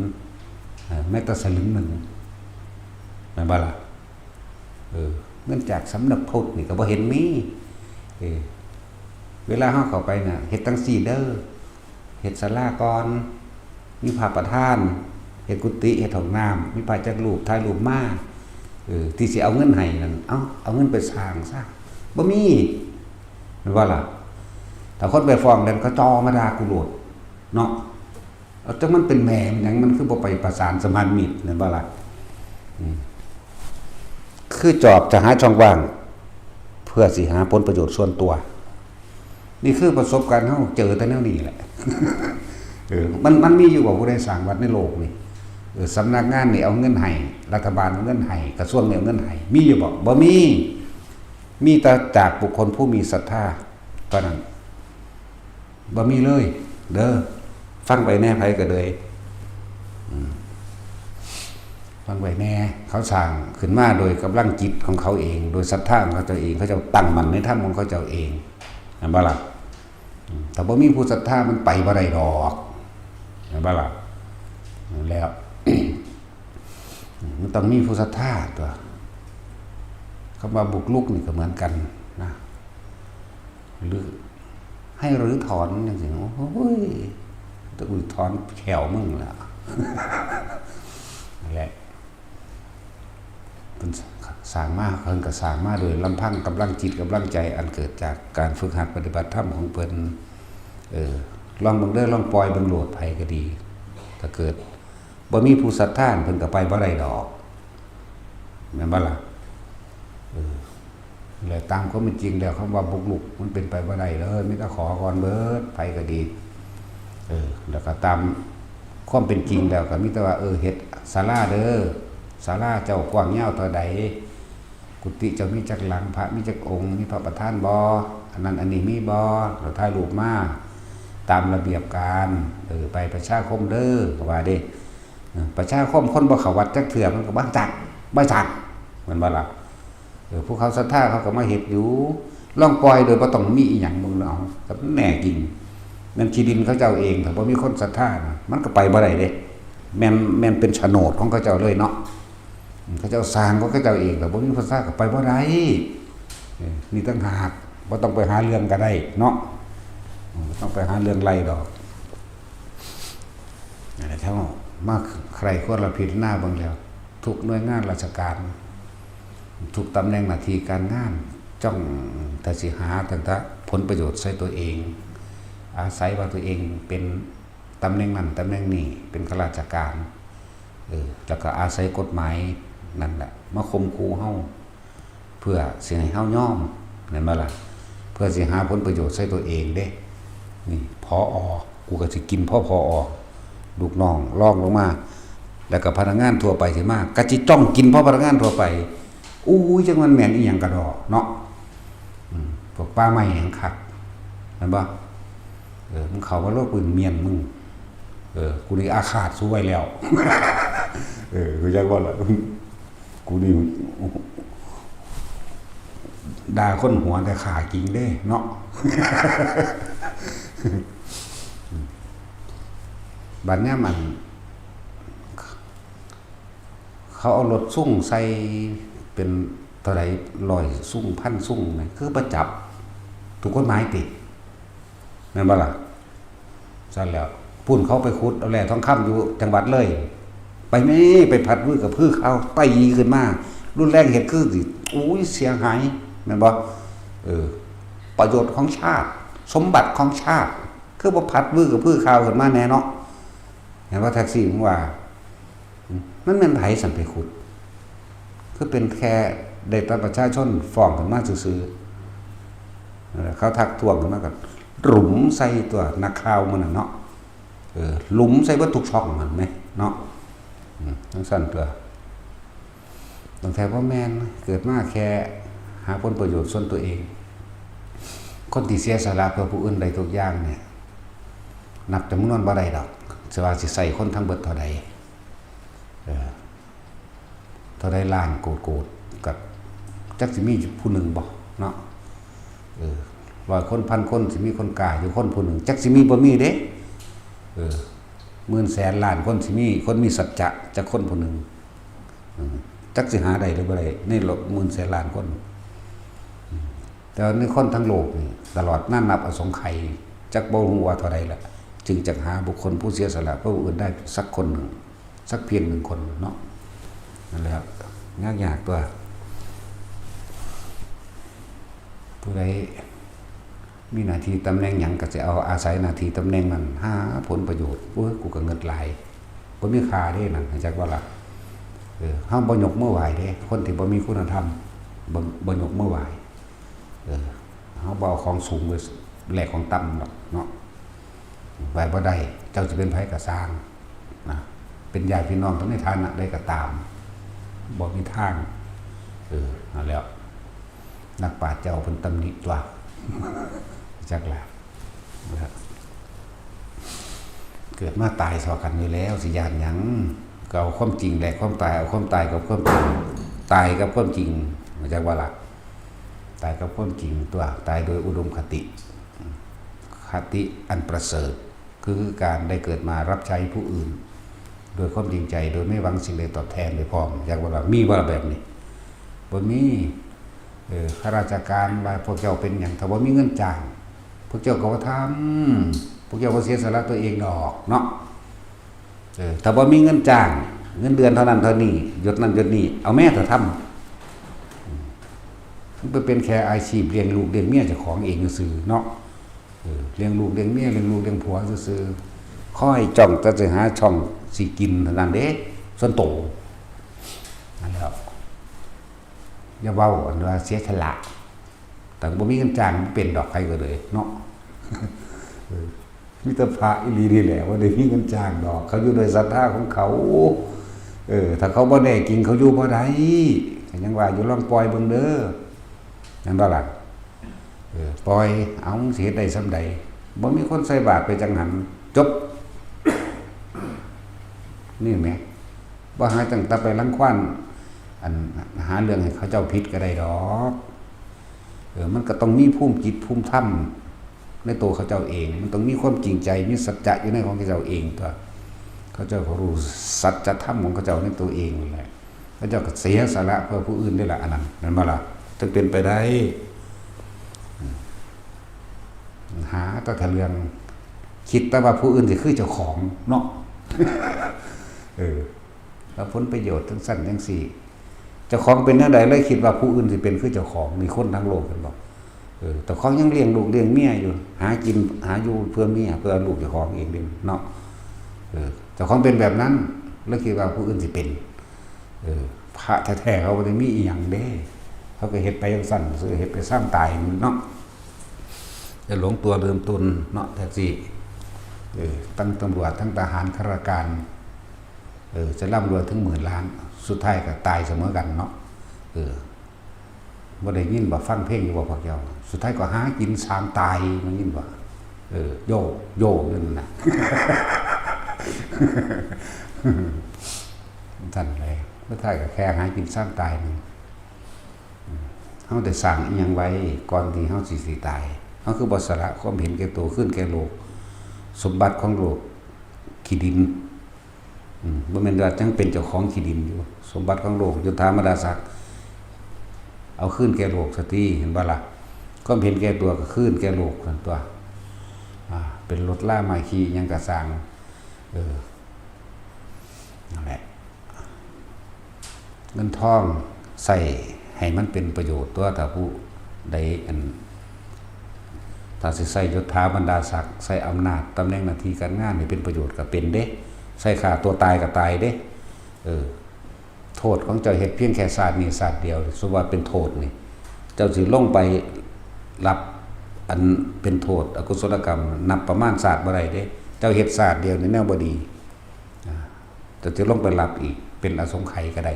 แม้แต่สลึงหนึ่งแม่นบ่ล่ะเงินจากสำนักพุทธนี่ก็บ่เห็นมีเวลาเฮาเข้าไปน่ะเฮ็ดจังซี่เด้อเฮ็ดศาลาก่อนมีพระประธานเฮ็ดกุฏิเฮ็ดห้องน้ำมีพระจักรูปถ่ายรูปมาที่สิเอาเงินให้นั่นเอาเงินไปสร้างซะบ่มีแม่นบ่ล่ะถ้าคนไปฟ้องแล้วก็จอมาด่ากูโลดเนาะเอาจังมันเป็นแม่มันหยังมันคือบ่ไปประสานสัมพันธ์มิตรนั่นบ่ล่ะคือจอบจะหาช่องว่างเพื่อสิหาผลประโยชน์ส่วนตัวนี่คือประสบการณ์เฮาเจอแต่แนวนี้แหละมันมีอยู่ว่าผู้ใดสร้างวัดในโลกนี่สำนักงานนี่เอาเงินให้รัฐบาลเอาเงินให้กระทรวงนี่เอาเงินให้มีอยู่บ่มีแต่จากบุคคลผู้มีศรัทธาเท่านั้นบ่มีเลยเด้อฟังไปแน่ไผก็เลยฟังไปแน่เขาสร้างขึ้นมาโดยกำลังจิตของเขาเองโดยศรัทธาของเขาเองเขาจะตั้งมั่นในธรรมของเขาเจ้าเองเห็นบ่ล่ะแต่บ่มีผู้ศรัทธามันไปบ่ได้ดอกเห็นบ่ล่ะแล้ว มันต้องมีผู้ศรัทธาตัวคำว่าบุกลุกนี่ก็เหมือนกันนะหรือให้รื้อถอนอย่างนี้โอ้ยตะอุยถอนแขวมึงล่ะนั่นแหละเป็นสร้างมาเพิ่นก็สร้างมาโดยลำพังกำลังจิตกำลังใจอันเกิดจากการฝึกหัดปฏิบัติธรรมของเพิ่นลองเบิ่งเด้อลองปล่อยเบิ่งโลดภัยก็ดีถ้าเกิดบ่มีผู้ศรัทธาเพิ่นก็ไปบ่ได้ดอกแม่นบ่ล่ะแล้วตามความเป็นจริงแล้วคำว่าบุกลุกมันเป็นไปบ่ได้เลยมีแต่ขอก่อนเบิดภัยก็ดีแล้วก็ตามความเป็นจริงแล้วก็มีแต่ว่าเฮ็ดศาลาเด้อศาลาเจ้ากว้างยาวเท่าใดกุฏิเจ้ามีจักหลังพระมีจักองค์มีพระประธานบ่อันนั้นอันนี้มีบ่เราถ่ายรูปมาตามระเบียบการไปประชาคมเด้อก็ว่าเด้ประชาคมคนบ่เข้าวัดจักเทื่อมันก็บ่จักมันบ่ล่ะพวกเขาศรัทธาเขาก็มาเฮ็ดอยู่ลองปล่อยโดยบ่ต้องมีอีหยังมึงเอาแต่แน่จริงนั่นที่ดินเขาเจ้าเองถ้าบ่มีคนศรัทธานะมันก็ไปบ่ได้เด้แม่นเป็นโฉนดของเขาเจ้าเลยเนาะเขาเจ้าสร้างก็เขาเจ้าเองแต่บ่มีคนศรัทธาก็ไปบ่ได้นี่ต่างหากบ่ต้องไปหาเรื่องก็ได้เนาะต้องไปหาเรื่องไล่ดอกอะไรเท่ามาใครควรละพิจารณาบ้างแล้วทุกหน่วยงานราชการทุกตำแหน่งหน้าที่การงานจ้องแต่สิหาต่างๆผลประโยชน์ใส่ตัวเองอาศัยว่าตัวเองเป็นตำแหน่งนั้นตำแหน่งนี้เป็นข้าราชการแล้วก็อาศัยกฎหมายนั่นแหละมาข่มขู่เฮาเพื่อสิให้เฮายอมนั่นบ่ล่ะเพื่อสิหาผลประโยชน์ใส่ตัวเองเด้นี่พอกูก็สิกินพอลูกน้องลองลงมาแล้วก็พนักงานทั่วไปสิมาก็สิจ้องกินพอพนักงานทั่วไปอู้ยจังมันแม่นอีหยังกระดอกเนาะพวกป้าไม้แห่งคักเห็นบ่มึงเข้ามาโลดปืนเมียนมึงกูนี่อาฆาตสู้ไว้แล้วกูจักว่าล่ะกูนี่ด่าคนหัวแต่ขากิ่งเด้เนาะบัดเนี้ยมัน เขาเอารถซุ่งใส่เป็นเท่าไหร่100ซุ่งพันซุ่งนี่คือประจับถูกกฎหมายตินั่นบ่ล่ะซั่นแล้วพุ่นเขาไปขุดเอาแหล่ทองคำอยู่จังหวัดเลยไปแม่ไปผัดมือกับพืชเขาตีขึ้นมารุนแรงเฮ็ดคือสิอุ้ยเสียหายแม่นบ่ประโยชน์ของชาติสมบัติของชาติคือบ่ผัดมือกับพืชเขาขึ้นมาแน่เนาะเห็นว่าแท็กซี่ผมว่ามันแม่นไผสั่นไปขุดคือเป็นแค่ได้แต่ประชาชนฟ้องขึ้นมาซื่อๆเขาทักท้วงขึ้นมาก็หลุมใส่ตัวนักข่าวมันน่ะเนาะหลุมใส่เบิดทุกช่องมันไหมเนาะทั้งสั้นตัวตั้งแต่พ่อแม่นเกิดมาแค่หาผลประโยชน์ส่วนตัวเองคนที่เสียสละเพื่อผู้อื่นใดทุกอย่างเนี่ยนับจำนวนบ่ได้ดอกสิว่าสิใส่คนทั้งเบิดเท่าใดเท่าใดล้านโกดกับจักสิมีผู้หนึ่งบ่เนาะ100 คน1,000 คนสิมีคนกล้าอยู่คนผู้หนึ่งจักสิมีบ่มีเด้10,000 แสนล้านคนสิมีคนมีสัจจะจักคนผู้หนึ่งจักสิหาได้หรือบ่ได้ใน10,000 แสนล้านคนแต่ในคนทั้งโลกนี่ตลอดนั้นนับอสงไขยจักบ่ฮู้ว่าเท่าใดล่ะจึงจักหาบุคคลผู้เสียสละเพื่อผู้อื่นได้สักคนหนึ่งสักเพียง1 คนเนาะนั่นแหละครับยากตัวผู้ใดมีหน้าที่ตำแหน่งหยังก็จะเอาอาศัยหน้าที่ตำแหน่งนั้นหาผลประโยชน์กูก็เงินหลายบ่มีค่าเด้นั่นจักว่าล่ะเฮาบ่ยกมือไหว้เด้คนที่บ่มีคุณธรรมบ่ยกมือไหว้เฮาบ่เอาของสูงไปแลกของต่ำดอกเนาะไหว้บ่ได้เจ้าจะเป็นไผก็สร้างนะเป็นญาติพี่น้องทั้งในฐานะใดก็ตามบ่มีทางนั่นแล้วนักปราชญ์เจ้าเพิ่นตำหนิตัวจักแหละเกิดมาตายสอกันอยู่แล้วสิยานหยังก็เอาความจริงแหละความตายเอาความตายกับความจริงตายกับความจริงมาจากว่าล่ะตายกับความจริงตัวตายโดยอุดมคติอันประเสริฐคือการได้เกิดมารับใช้ผู้อื่นโดยความจริงใจโดยไม่หวังสิ่งใดตอบแทนโดยพร้อมจากว่ามีว่าแบบนี้บ่มีข้าราชการว่าพวกเจ้าเป็นอย่างถ้าว่ามีเงินจ้างพวกเจ้าก็ว่าทำพวกเจ้าก็เสียสละตัวเองดอกเนาะถ้าว่ามีเงินจ้างเงินเดือนเท่านั้นเท่านี้ยศนั้นยศนี้เอาแม่เถอะทำมันเป็นแค่อาชีพเลี้ยงลูกเลี้ยงเมียเจ้าของเองซื่อเนาะเลี้ยงลูกเลี้ยงเมียเลี้ยงลูกเลี้ยงผัวซื่อค่อยจ้องจะหาช่องสิกินเท่านั้นเด้ส่วนโตนั่นแหละอย่าเว้าอันว่าเสียฉลาดแต่บ่มีเงินจ้างเป็นดอกใครก็เลยเนาะมิตรพระอีหลีนี่แหละว่าได้มีเงินจ้างดอกเขาอยู่โดยศรัทธาของเขาถ้าเขาบ่ได้กินเขาอยู่บ่ได้ยังว่าอยู่ลองปล่อยเบิ่งเด้อนั่นบ่ล่ะปล่อยเอาสิเฮ็ดได้ส่ำใดบ่มีคนใส่บาตรไปจังหันจบนี่แหมบ่หาจังตะไปรังควานอันหาเรื่องให้เขาเจ้าผิดก็ได้ดอกมันก็ต้องมีภูมิจิตภูมิธรรมในตัวเขาเจ้าเองมันต้องมีความจริงใจมีสัจจะอยู่ในของเขาเจ้าเองตัวเขาเจ้าก็รู้สัจธรรมของเขาเจ้าในตัวเองนั่นแหละเขาเจ้าก็เสียสละเพื่อผู้อื่นได้ละอันนั้นนั่นบ่ล่ะจึงเป็นไปได้หาแต่เรื่องคิดแต่ว่าผู้อื่นสิคือเจ้าของเนาะแล้วผลประโยชน์ทั้งสั้นทั้งสี่เจ้าของเป็นแนวใดเลยคิดว่าผู้อื่นสิเป็นคือเจ้าของมีคนทั้งโลกกันบอกแต่เขายังเลี้ยงลูกเลี้ยงเมียอยู่หากินหาอยู่เพื่อเมียเพื่อลูกเจ้าของเองเนาะเจ้าของเป็นแบบนั้นแล้วคิดว่าผู้อื่นสิเป็นพระแท้ๆเขาบ่ได้มีอีหยังเด้เขาก็เฮ็ดไปจังซั่นซื่อเฮ็ดไปสร้างตายเนาะจะหลงตัวเดิมตนเนาะแท้สิตั้งตำรวจทั้งทหารข้าราชการจะร่ำรวยถึง10,000 ล้านสุดท้ายก็ตายเสมอกันเนาะบ่ได้ยินบ่ฟังเพลงอยู่บ่พวกเจ้าสุดท้ายก็หากินสามตายมันยินบ่โยนั่นน่ะท่านเลยสุดท้ายก็แค่หากินสร้างตายนึงเฮาได้สร้างอีหยังไว้ก่อนที่เฮาสิตายเฮาคือบ่สละความเห็นแก่ตัวขึ้นแก่โลกสมบัติของโลกขี้ดิน บ่แม่นว่าจังเป็นเจ้าของที่ดินอยู่สมบัติของโลกยุทธามดาศักดิ์เอาคืนแก่โลกสติเห็นบ่ล่ะก็เห็นแก่ตัวก็คืนแก่โลกนั่นตัวเป็นรถล่ามาขี่ยังกระสร้างนั่นแหละเงินทองใส่ให้มันเป็นประโยชน์ตัวถ้าผู้ใดถ้าสิใส่ยศถาบรรดาศักดิ์ใส่อำนาจตำแหน่งหน้าที่การงานให้เป็นประโยชน์ก็เป็นเด้ใส่ฆ่าตัวตายก็ตายเด้โทษของเจ้าเฮ็ดเพียงแค่ศาสตร์นี้ศาสตร์เดียวสมว่าเป็นโทษนี่เจ้าสิลงไปรับอันเป็นโทษอกุศลกรรมนับประมาณศาสตร์บ่ได้เด้เจ้าเฮ็ดศาสตร์เดียวนี่แนวบ่ดีแต่จะลงไปรับอีกเป็นอสงไขยก็ได้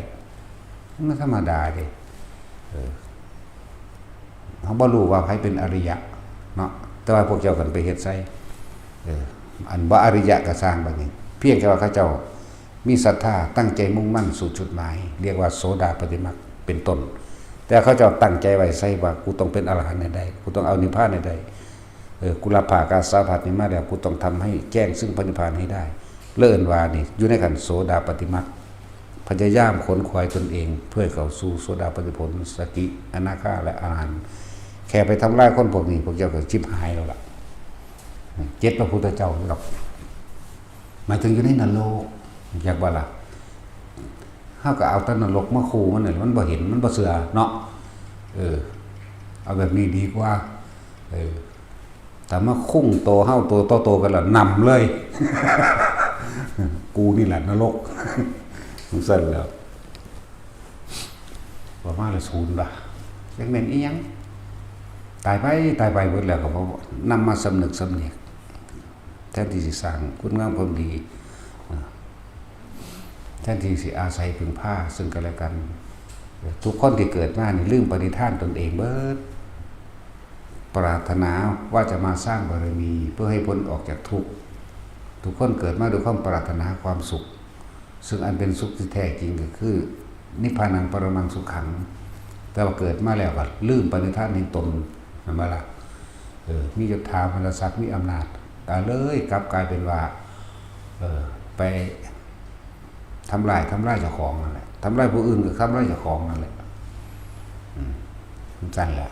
มันธรรมดาเด้เฮาบ่รู้ว่าไผเป็นอริยะเนาะแต่ว่าพวกเจ้ากันไปเฮ็ดใส่อันบ่อริยะก็สร้างบัดนี้เพียงแค่ว่าเขาเจ้ามีศรัทธาตั้งใจมุ่งมั่นสู่จุดหมายเรียกว่าโสดาปัตติมรรคเป็นต้นแต่เขาเจ้าตั้งใจไว้ใส่ว่ากูต้องเป็นอรหันต์ในใดกูต้องเอานิพพานในใดกูรับภากาสาผัสนี้มาแล้วกูต้องทำให้แจ้งซึ่งพระนิพพานให้ได้เลิ่นว่านี่อยู่ในกันโสดาปัตติมรรคพยายามขนขวายตนเองเพื่อเข้าสู่โสดาปัตติผลสกิอนาคาและอรหันต์แค่ไปทำลายคนพวกนี้พวกเจ้าก็ชิบหายแล้วล่ะเจ็ดพระพุทธเจ้าหรอกหมายถึงอยู่ในนรกอยากว่าล่ะเฮาก็เอาแต่นรกมาขู่มันนี่มันบ่เห็นมันบ่เชื่อเนาะเอาแบบนี้ดีกว่าแต่มาคุ้งโตเฮาโตกันล่ะนำเลย กูนี่แหละนรกมันสั่นแล้วว่ามาละศูนย์ล่ะยังแม่นอีหยังตายไปเบิดแล้วก็บ่นำมาสำนึกสำเนียกแทนที่สิสร้างคุณงามความดีแทนที่สิอาศัยพึ่งพาซึ่งกันและกันทุกคนที่เกิดมานี่ลืมปณิธานตนเองเบิดปรารถนาว่าจะมาสร้างบารมีเพื่อให้พ้นออกจากทุกข์ทุกคนเกิดมาด้วยความปรารถนาความสุขซึ่งอันเป็นสุขที่แท้จริงก็คือนิพพานังปรมังสุขขังแต่ว่าเกิดมาแล้วก็ลืมปณิธานในตนนั่นบ่ล่ะมียศถาบรรดาศักดิ์มีอำนาจแต่เลยกลับกลายเป็นว่าไปทำลายเจ้าของนั่นแหละทำลายผู้อื่นก็ทำลายเจ้าของนั่นแหละนั่นแหละ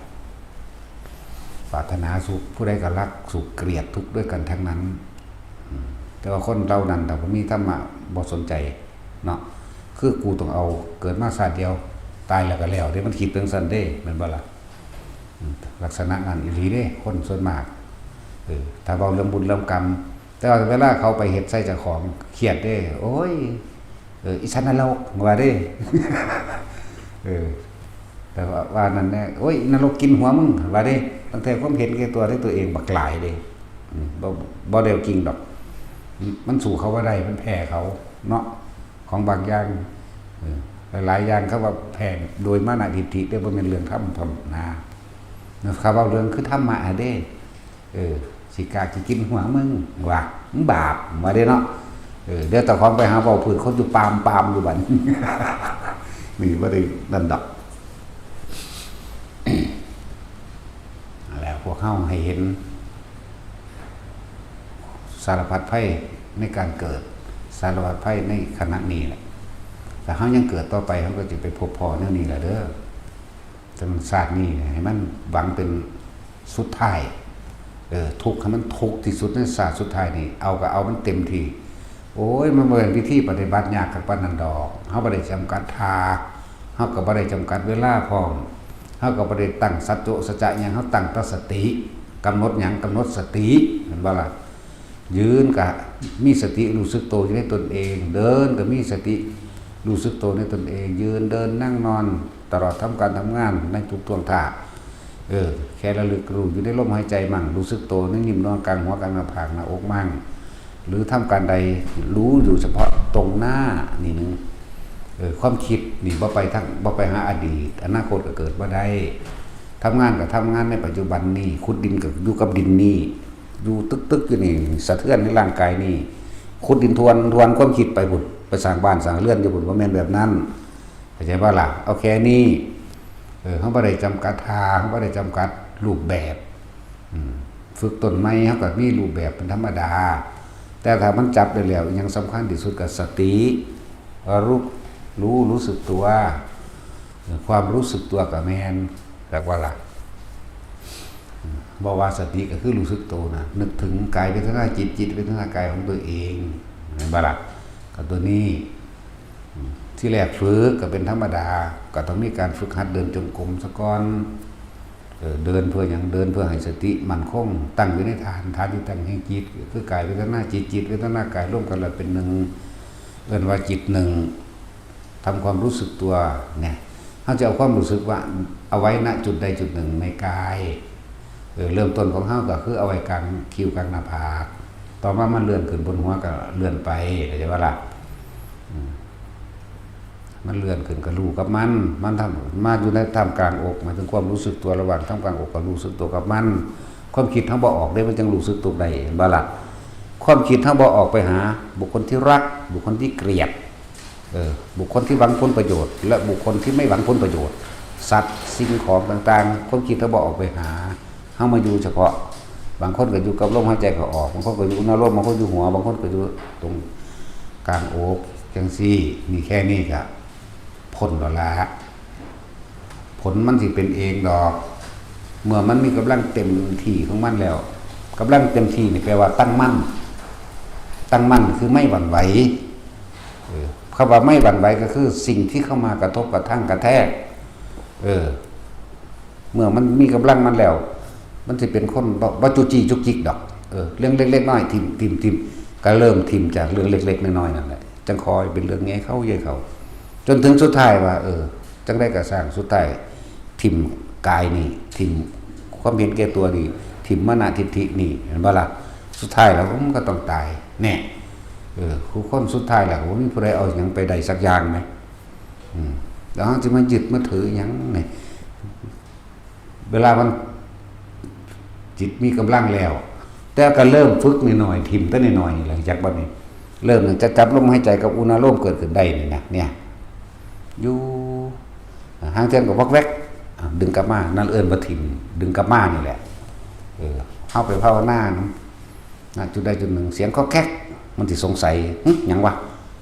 ปรารถนาสุขผู้ใดก็รักสุขเกลียดทุกข์ด้วยกันทั้งนั้นแต่ว่าคนเรานั้นแต่ผมมีธรรมะบ่สนใจเนาะคือกูต้องเอาเกิดมาชาติเดียวตายแล้วก็แล้วเด้มันคิดเป็นซั่นเด้แม่นบ่ล่ะลักษณะนั้นอีหลีเด้คนส่วนมากถ้าเว้าเรื่องบุญเรื่องกรรมแต่ว่าเวลาเขาไปเฮ็ดใส่เจ้าของเครียดเด้โอ้ยอีฉันนรกว่าเด้แต่ว่านั่นแน่โอ้ยนรกกินหัวมึงว่าเด้ตั้งแต่ความเห็นแก่ตัวด้วยตัวเองบักหลายเด้บ่ได้จริงดอกมันสู่เขาว่าได้มันแพ้เขาเนาะของบางอย่างหลายอย่างเขาว่าแพ้โดยมานะทิฏฐิได้บ่แม่นเรื่องธรรมธรรมนาเขาเว้าเรื่องคือธรรมะเด้สิกาสิกินหัวมึงว่ามึงบาปว่าเด้เนาะเดี๋ยวตะของไปหาเว้าพื้นคนอยู่ปามอยู่บัดนี่บ่ได้นั่นดอกแล้วพวกเฮาให้เห็นสารพัดภัยในการเกิดสารพัดภัยในขณะนี้แหละแต่เฮายังเกิดต่อไปเฮาก็จะไปพบพอแนวนี้แหละเด้อแต่มันศาสตร์นี้ให้มันหวังเป็นสุดท้ายทุกข์ให้มันทุกข์ที่สุดในศาสตร์สุดท้ายนี่เอาก็เอามันเต็มที่โอ้ยมันเป็นวิธีปฏิบัติยากกับปานนั้นดอกเฮาบ่ได้จำกัดทาเฮาก็บ่ได้จำกัดเวลาพร้อมเฮาก็บ่ได้ตั้งสัจจะหยังเฮาตั้งแต่สติกำหนดหยังกำหนดสติเห็นบ่ล่ะยืนก็มีสติรู้สึกตัวอยู่ในตนเองเดินก็มีสติรู้สึกตัวในตนเองยืนเดินนั่งนอนตลอดทำการทำงานในทุกท่วงท่าแค่ระลึกรู้อยู่ในลมหายใจมั่งรู้สึกตัวในยิ้มนอนกลางหัวกลางหน้าผากหน้าอกมั่งหรือทำการใดรู้อยู่เฉพาะตรงหน้านี่นึงความคิดนี่บ่ไปหาอดีตอนาคตก็เกิดบ่ได้ทำงานก็ทำงานในปัจจุบันนี่ขุดดินก็อยู่กับดินนี่อยู่ตึกอยู่นี่สะเทือนในร่างกายนี่ขุดดินทวนความคิดไปบุญไปสร้างบ้านสร้างเรือนอยู่บุญว่าแม่นแบบนั้นเข้าใจบ่ล่ะเอาแค่นี้เฮาบ่ได้จำกัดทางบ่ได้จำกัดรูปแบบฝึกต้นไม้เฮาก็มีรูปแบบเป็นธรรมดา แต่ถ้ามันจับได้แล้วยังสำคัญที่สุดกับสติรู้สึกตัวความรู้สึกตัวกับแมนแปลว่าล่ะบอกว่าสติก็คือรู้สึกตัวนะนึกถึงกายเวทนาจิตเวทนากายของตัวเองบาลักกับตัวนี้ที่แรกฝึกก็เป็นธรรมดาก็ต้องมีการฝึกหัดเดินจงกรมซะก่อนเดินเพื่ออย่างเดินเพื่อให้สติมั่นคงตั้งอยู่ในฐานที่ตั้งแห่งจิตคือกายเวทนาจิตเวทนากายร่วมกันแล้วเป็นหนึ่งเรียกว่าจิตหนึ่งทำความรู้สึกตัวเนี่ยเขาจะเอาความรู้สึกว่าเอาไว้ณจุดใดจุดหนึ่งในกายเริ่มต้นของเขาก็คือเอาไว้กลางคิ้วกลางหน้าผากต่อมามันเลื่อนขึ้นบนหัวก็เลื่อนไปเข้าใจว่าล่ะมันเลื่อนขึ้นก็รู้กับมันทำมาอยู่ในท่ามกลางอกหมายถึงความรู้สึกตัวระหว่างท่ามกลางอกกับรู้สึกตัวกับมันความคิดทั้งบ่ออกได้มันจึงรู้สึกตัวใดบาลัดความคิดทั้งบ่ออกไปหาบุคคลที่รักบุคคลที่เกลียดบุคคลที่หวังผลประโยชน์และบุคคลที่ไม่หวังผลประโยชน์สัตว์สิ่งของต่างๆความคิดทั้งบ่ออกไปหาเข้ามาอยู่เฉพาะบางคนก็อยู่กับลมหายใจก็ออกบางคนก็อยู่หน้าลมบางคนอยู่หัวบางคนก็อยู่ตรงกลางอกจังซี่นี่แค่นี้ครับผลดอกละผลมันสิเป็นเองดอกเมื่อมันมีกำลังเต็มที่ของมันแล้วกำลังเต็มที่นี่แปลว่าตั้งมั่นคือไม่หวั่นไหวคำว่าไม่หวั่นไหวก็คือสิ่งที่เข้ามากระทบกระทั่งกระแทกเมื่อมันมีกำลังมันแล้วมันจะเป็นคนบ่จุจี้จุกจิกดอกเรื่องเล็กๆน้อยๆทิมก็เริ่มทิมจากเรื่องเล็กๆน้อยๆนั่นแหละจังคอยเป็นเรื่องแง่เข้าเย่เขาจนถึงสุดท้ายว่าจังได้กระสร้างสุดท้ายทิมกายนี่ทิมความเห็นแก่ตัวนี่ทิมมณทิฏฐินี่เห็นบ่ล่ะสุดท้ายแล้วมันก็ต้องตายแน่คู่คนสุดท้ายแล้วว่ามีผู้ใดเอาหยังไปใดสักอย่างไหมแล้วจะมายึดมาถือหยังนี่เวลามันจิตมีกำลังแล้วแต่ก็เริ่มฝึกนิดหน่อยทิมตั้งนิดหน่อยหลังจากบัดนี้เริ่มจะจับลมหายใจกับอุณหภูมิเกิดขึ้นได้นี่นะเนี่ยอยู่ห่างเทียนกับวักแวกดึงกลับมานั่นเอิ้นว่าทิมดึงกลับมานี่แหละเข้าไปภาวนานะจุดใดจุดหนึ่งเสียงก็แก๊กมันสิสงสัยหยังวะ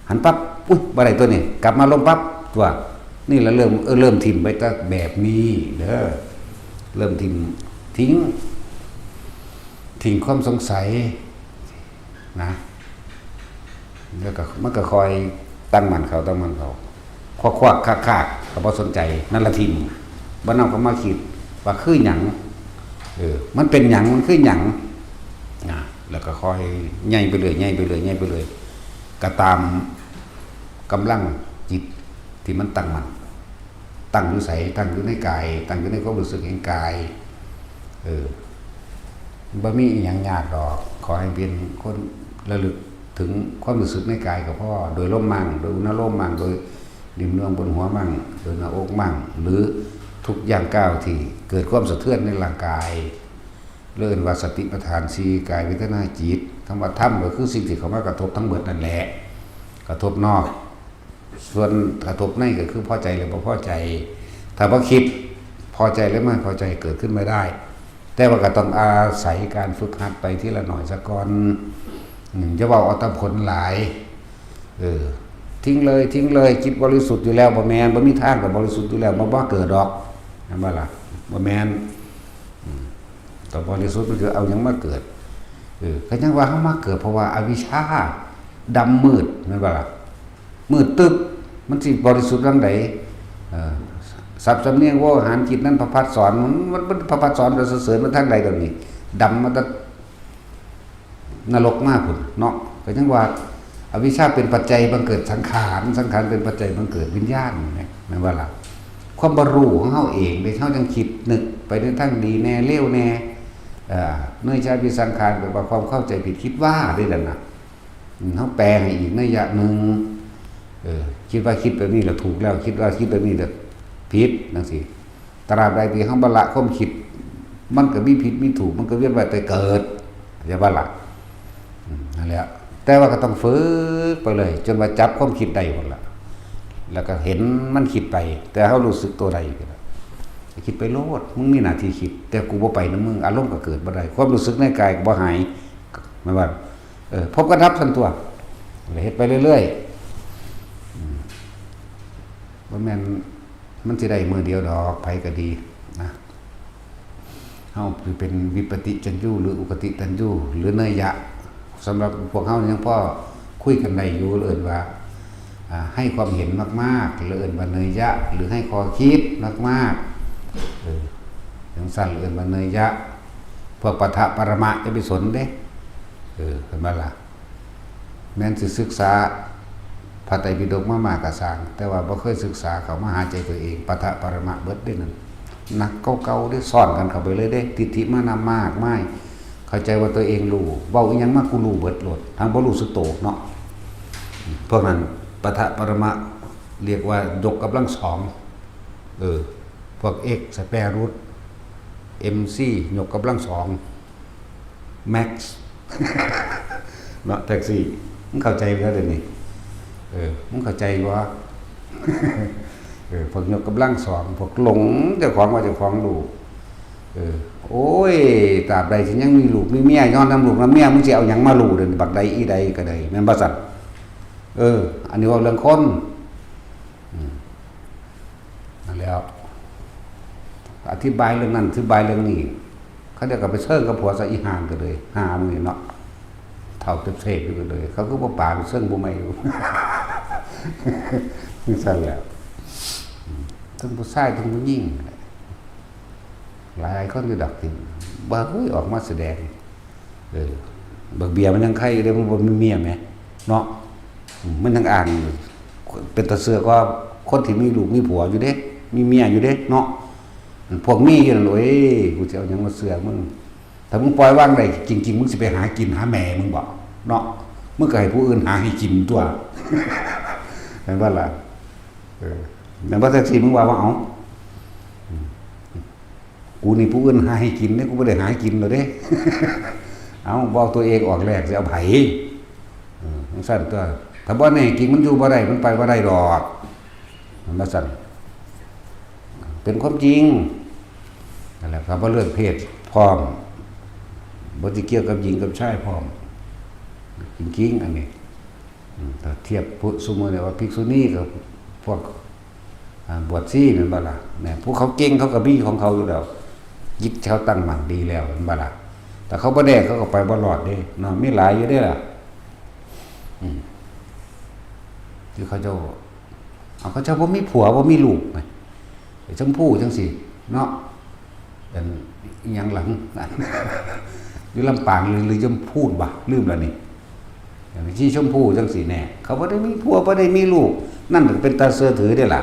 หันปั๊บอุ้ยบ่ได้ตัวนี้กลับมาลมปั๊บตัวนี่แล้วเริ่มทิมไปตั้งแบบนี้เด้อเริ่มทิมทิ้งความสงสัยนะแล้วก็มันก็คอยตั้งมันเขาควักคากก็บ่สนใจนั่นละทิมบ่นำก็มาคิดว่าคือหยังมันเป็นหยังมันคือหยังนะแล้วก็คอยใหญ่ไปเรื่อยก็ตามกำลังจิตที่มันตั้งมันตั้งอยู่ไสตั้งอยู่ในกายตั้งอยู่ในความรู้สึกแห่งกายบ่มีอีหยังยากดอกขอให้เป็นคนระลึกถึงความรู้สึกในกายก็พอโดยลมมั่งโดยอุณหภูมิมั่งโดยดิ่มเนืองบนหัวมั่งโดยหน้าอกมั่งหรือทุกอย่างก้าวที่เกิดความสะเทือนในร่างกายเริ่มว่าสติปัฏฐาน4กายเวทนาจิตธรรมธรรมก็คือสิ่งที่เข้ามากระทบทั้งหมดนั่นแหละกระทบนอกส่วนกระทบในก็คือพอใจหรือบ่พอใจถ้าบ่คิดพอใจหรือไม่พอใจเกิดขึ้นไม่ได้แต่ว่าก็ต้องอาศัยการฝึกหัดไปทีละหน่อยสักก่อนจะว่าเอาแต่ผลหลายทิ้งเลยจิตบริสุทธิ์อยู่แล้วบ่แม่นบ่มีทางกับบริสุทธิ์อยู่แล้วบ่เกิดดอกนั่นบ่ล่ะบ่แม่นต่อบริสุทธิ์มันคือเอาหยังมาเกิดก็ยังว่าเฮามาเกิดเพราะว่าอวิชชาดำมืดนั่นบ่ล่ะมืดตึ๊บมันสิบริสุทธิ์จังไดสับสำเนียงว่าหารจิตนั้นพระพัฒสอนมันพระพัฒสอนเราเสริญมาทางใดตรงนี้ดำมาตะนรกมากพุ่นเนาะก็ยังว่าอวิชชาเป็นปัจจัยบังเกิดสังขารเป็นปัจจัยบังเกิดวิญญาณนั่นว่าล่ะความบ่รู้ของเฮาเองได้เฮาจังคิดนึกไปในทางดีแน่เลวแน่เนื่องจากวิสังขารแปลว่าความเข้าใจผิดคิดว่าได้นั่นน่ะเฮาแปลให้อีกนัยยะนึงคิดว่าคิดแบบนี้แล้วถูกแล้วคิดว่าคิดแบบนี้แล้วผิดจังซี่ตราบใดที่เฮาบ่ละความคิดมันก็มีผิดมีถูกมันก็เวียนว่ายตายเกิดอย่าบ่ละนั่นแหละแต่ว่าก็ต้องฝึกไปเลยจนว่าจับความคิดได้หมดละแล้วก็เห็นมันคิดไปแต่เฮารู้สึกตัวใดก็ได้คิดไปโลดมึงมีหน้าที่คิดแต่กูบ่ไปนำมึงอารมณ์ก็เกิดบ่ได้ความรู้สึกในกายก็บ่หายหมายว่า พบกันรับทันตัวเฮ็ดไปเรื่อยๆว่าแม่นมันสิได้มือเดียวดอกไผก็ดีนะเฮาคือเป็นวิปติจันยูหรืออุกติตันยูหรือเนยยะสำหรับพวกเฮายังพอคุยกันได้อยู่เอิ้นว่าให้ความเห็นมากๆหรือเอิ้นว่าเนยยะหรือให้ข้อคิดมากๆจังซั่นเอิ้นว่าเนยยะพวกปะทะปรมะจะไปสนเด้เห็นบ่ล่ะแม้นสิศึกษาพระไตรปิฎกมามากก็สร้างแต่ว่าบ่เคยศึกษาเข้ามาหาใจตัวเองปะทะปรมะเบิดเด้นั่นหนักเก่าๆได้ซ่อนกันเข้าไปเลยเด้ทิฏฐิมานำมากมายเข้าใจว่าตัวเองรู้เว้าอีหยังมากูรู้เบิดโลดทางบ่รู้สึกโตเนาะพวกนั้นปะทะปรมะเรียกว่ายกกำลังสองพวก x สแปร์รูท mc ยกกำลังสอง max เนาะแท็กซี่มึงเข้าใจบ่เดี๋ยวนี้มึงเข้าใจว่าพวกยกกำลังสองพวกหลงเจ้าของว่าเจ้าของลูกโอ้ยตราบใดที่ยังมีลูกมีเมียย้อนนำลูกนำเมียมึงสิเอาหยังมาลูกเด้อบักใดอีใดก็ได้แม่นบ่ซั่นอันนี้ว่าเรื่องคนนั่นแล้วอธิบายเรื่องนั้นอธิบายเรื่องนี้เขาเดี๋ยวก็ไปเชิญกับผัวซะอีห่างกันเลยหามึงนี่เนาะเท่าเทพอยู่กันเลยเขาก็บ่ป่าไปเชิญบ่ไม่อยู่นี่ซั่นแล้วทั้งผู้ชายทั้งผู้หญิงหลายคนอยู่ดอกติบ่เฮ้ยออกมาแสดงบักเบียร์มันยังไข่เด้มันบ่มีเมียแหมเนาะมันยังอ่านเป็นตาเสือก็คนที่มีลูกมีผัวอยู่เด้มีเมียอยู่เด้เนาะพวกมีอยู่นั่นโอ้ยกูจะเอาหยังมาเสือมึงถ้ามึงปล่อยว่างได้จริงๆมึงสิไปหากินหาแม่มึงบ่เนาะมึงก็ให้ผู้อื่นหาให้กินตัวเห็นบ่ล่ะแม่นบ่แท็กซี่มึงว่าเอากูนี่ผู้อื่นหาให้กินเด้กูบ่ได้หากินดอกเด้เอาบอกตัวเองออกแรกสิเอาไผจังซั่นตัวถ้าบ่แน่จริงมันอยู่บ่ได้มันไปบ่ได้ดอกมันว่าซั่นเป็นความจริงนั่นแหละครับว่าเรื่องเพศพร้อมบ่สิเกี่ยวกับหญิงกับชายพร้อมจริงๆอันนี้ถ้าเทียบผู้ซุมื้อนี้ว่าภิกษุณีกับพวกบวชชีนั่นบ่ล่ะเนี่ยพวกเขาเก่งเขาก็มีของเขาอยู่แล้วยึดเขาตั้งมั่นดีแล้วนั่นบ่ล่ะแต่เขาบ่ได้เขาก็ไปบ่รอดเด้เนาะมีหลายอยู่เด้ล่ะที่เขาเจ้าเขาเจ้าบ่มีผัวบ่มีลูกไงชมพู่จังซี่เนาะเป็นอีหยังหลังอยู่ลำปางหรือชมพู่บ่ลืมแล้วนี่อย่างที่ชมพู่จังซี่แน่เขาบ่ได้มีผัวบ่ได้มีลูกนั่นเป็นตาเสือถือได้ล่ะ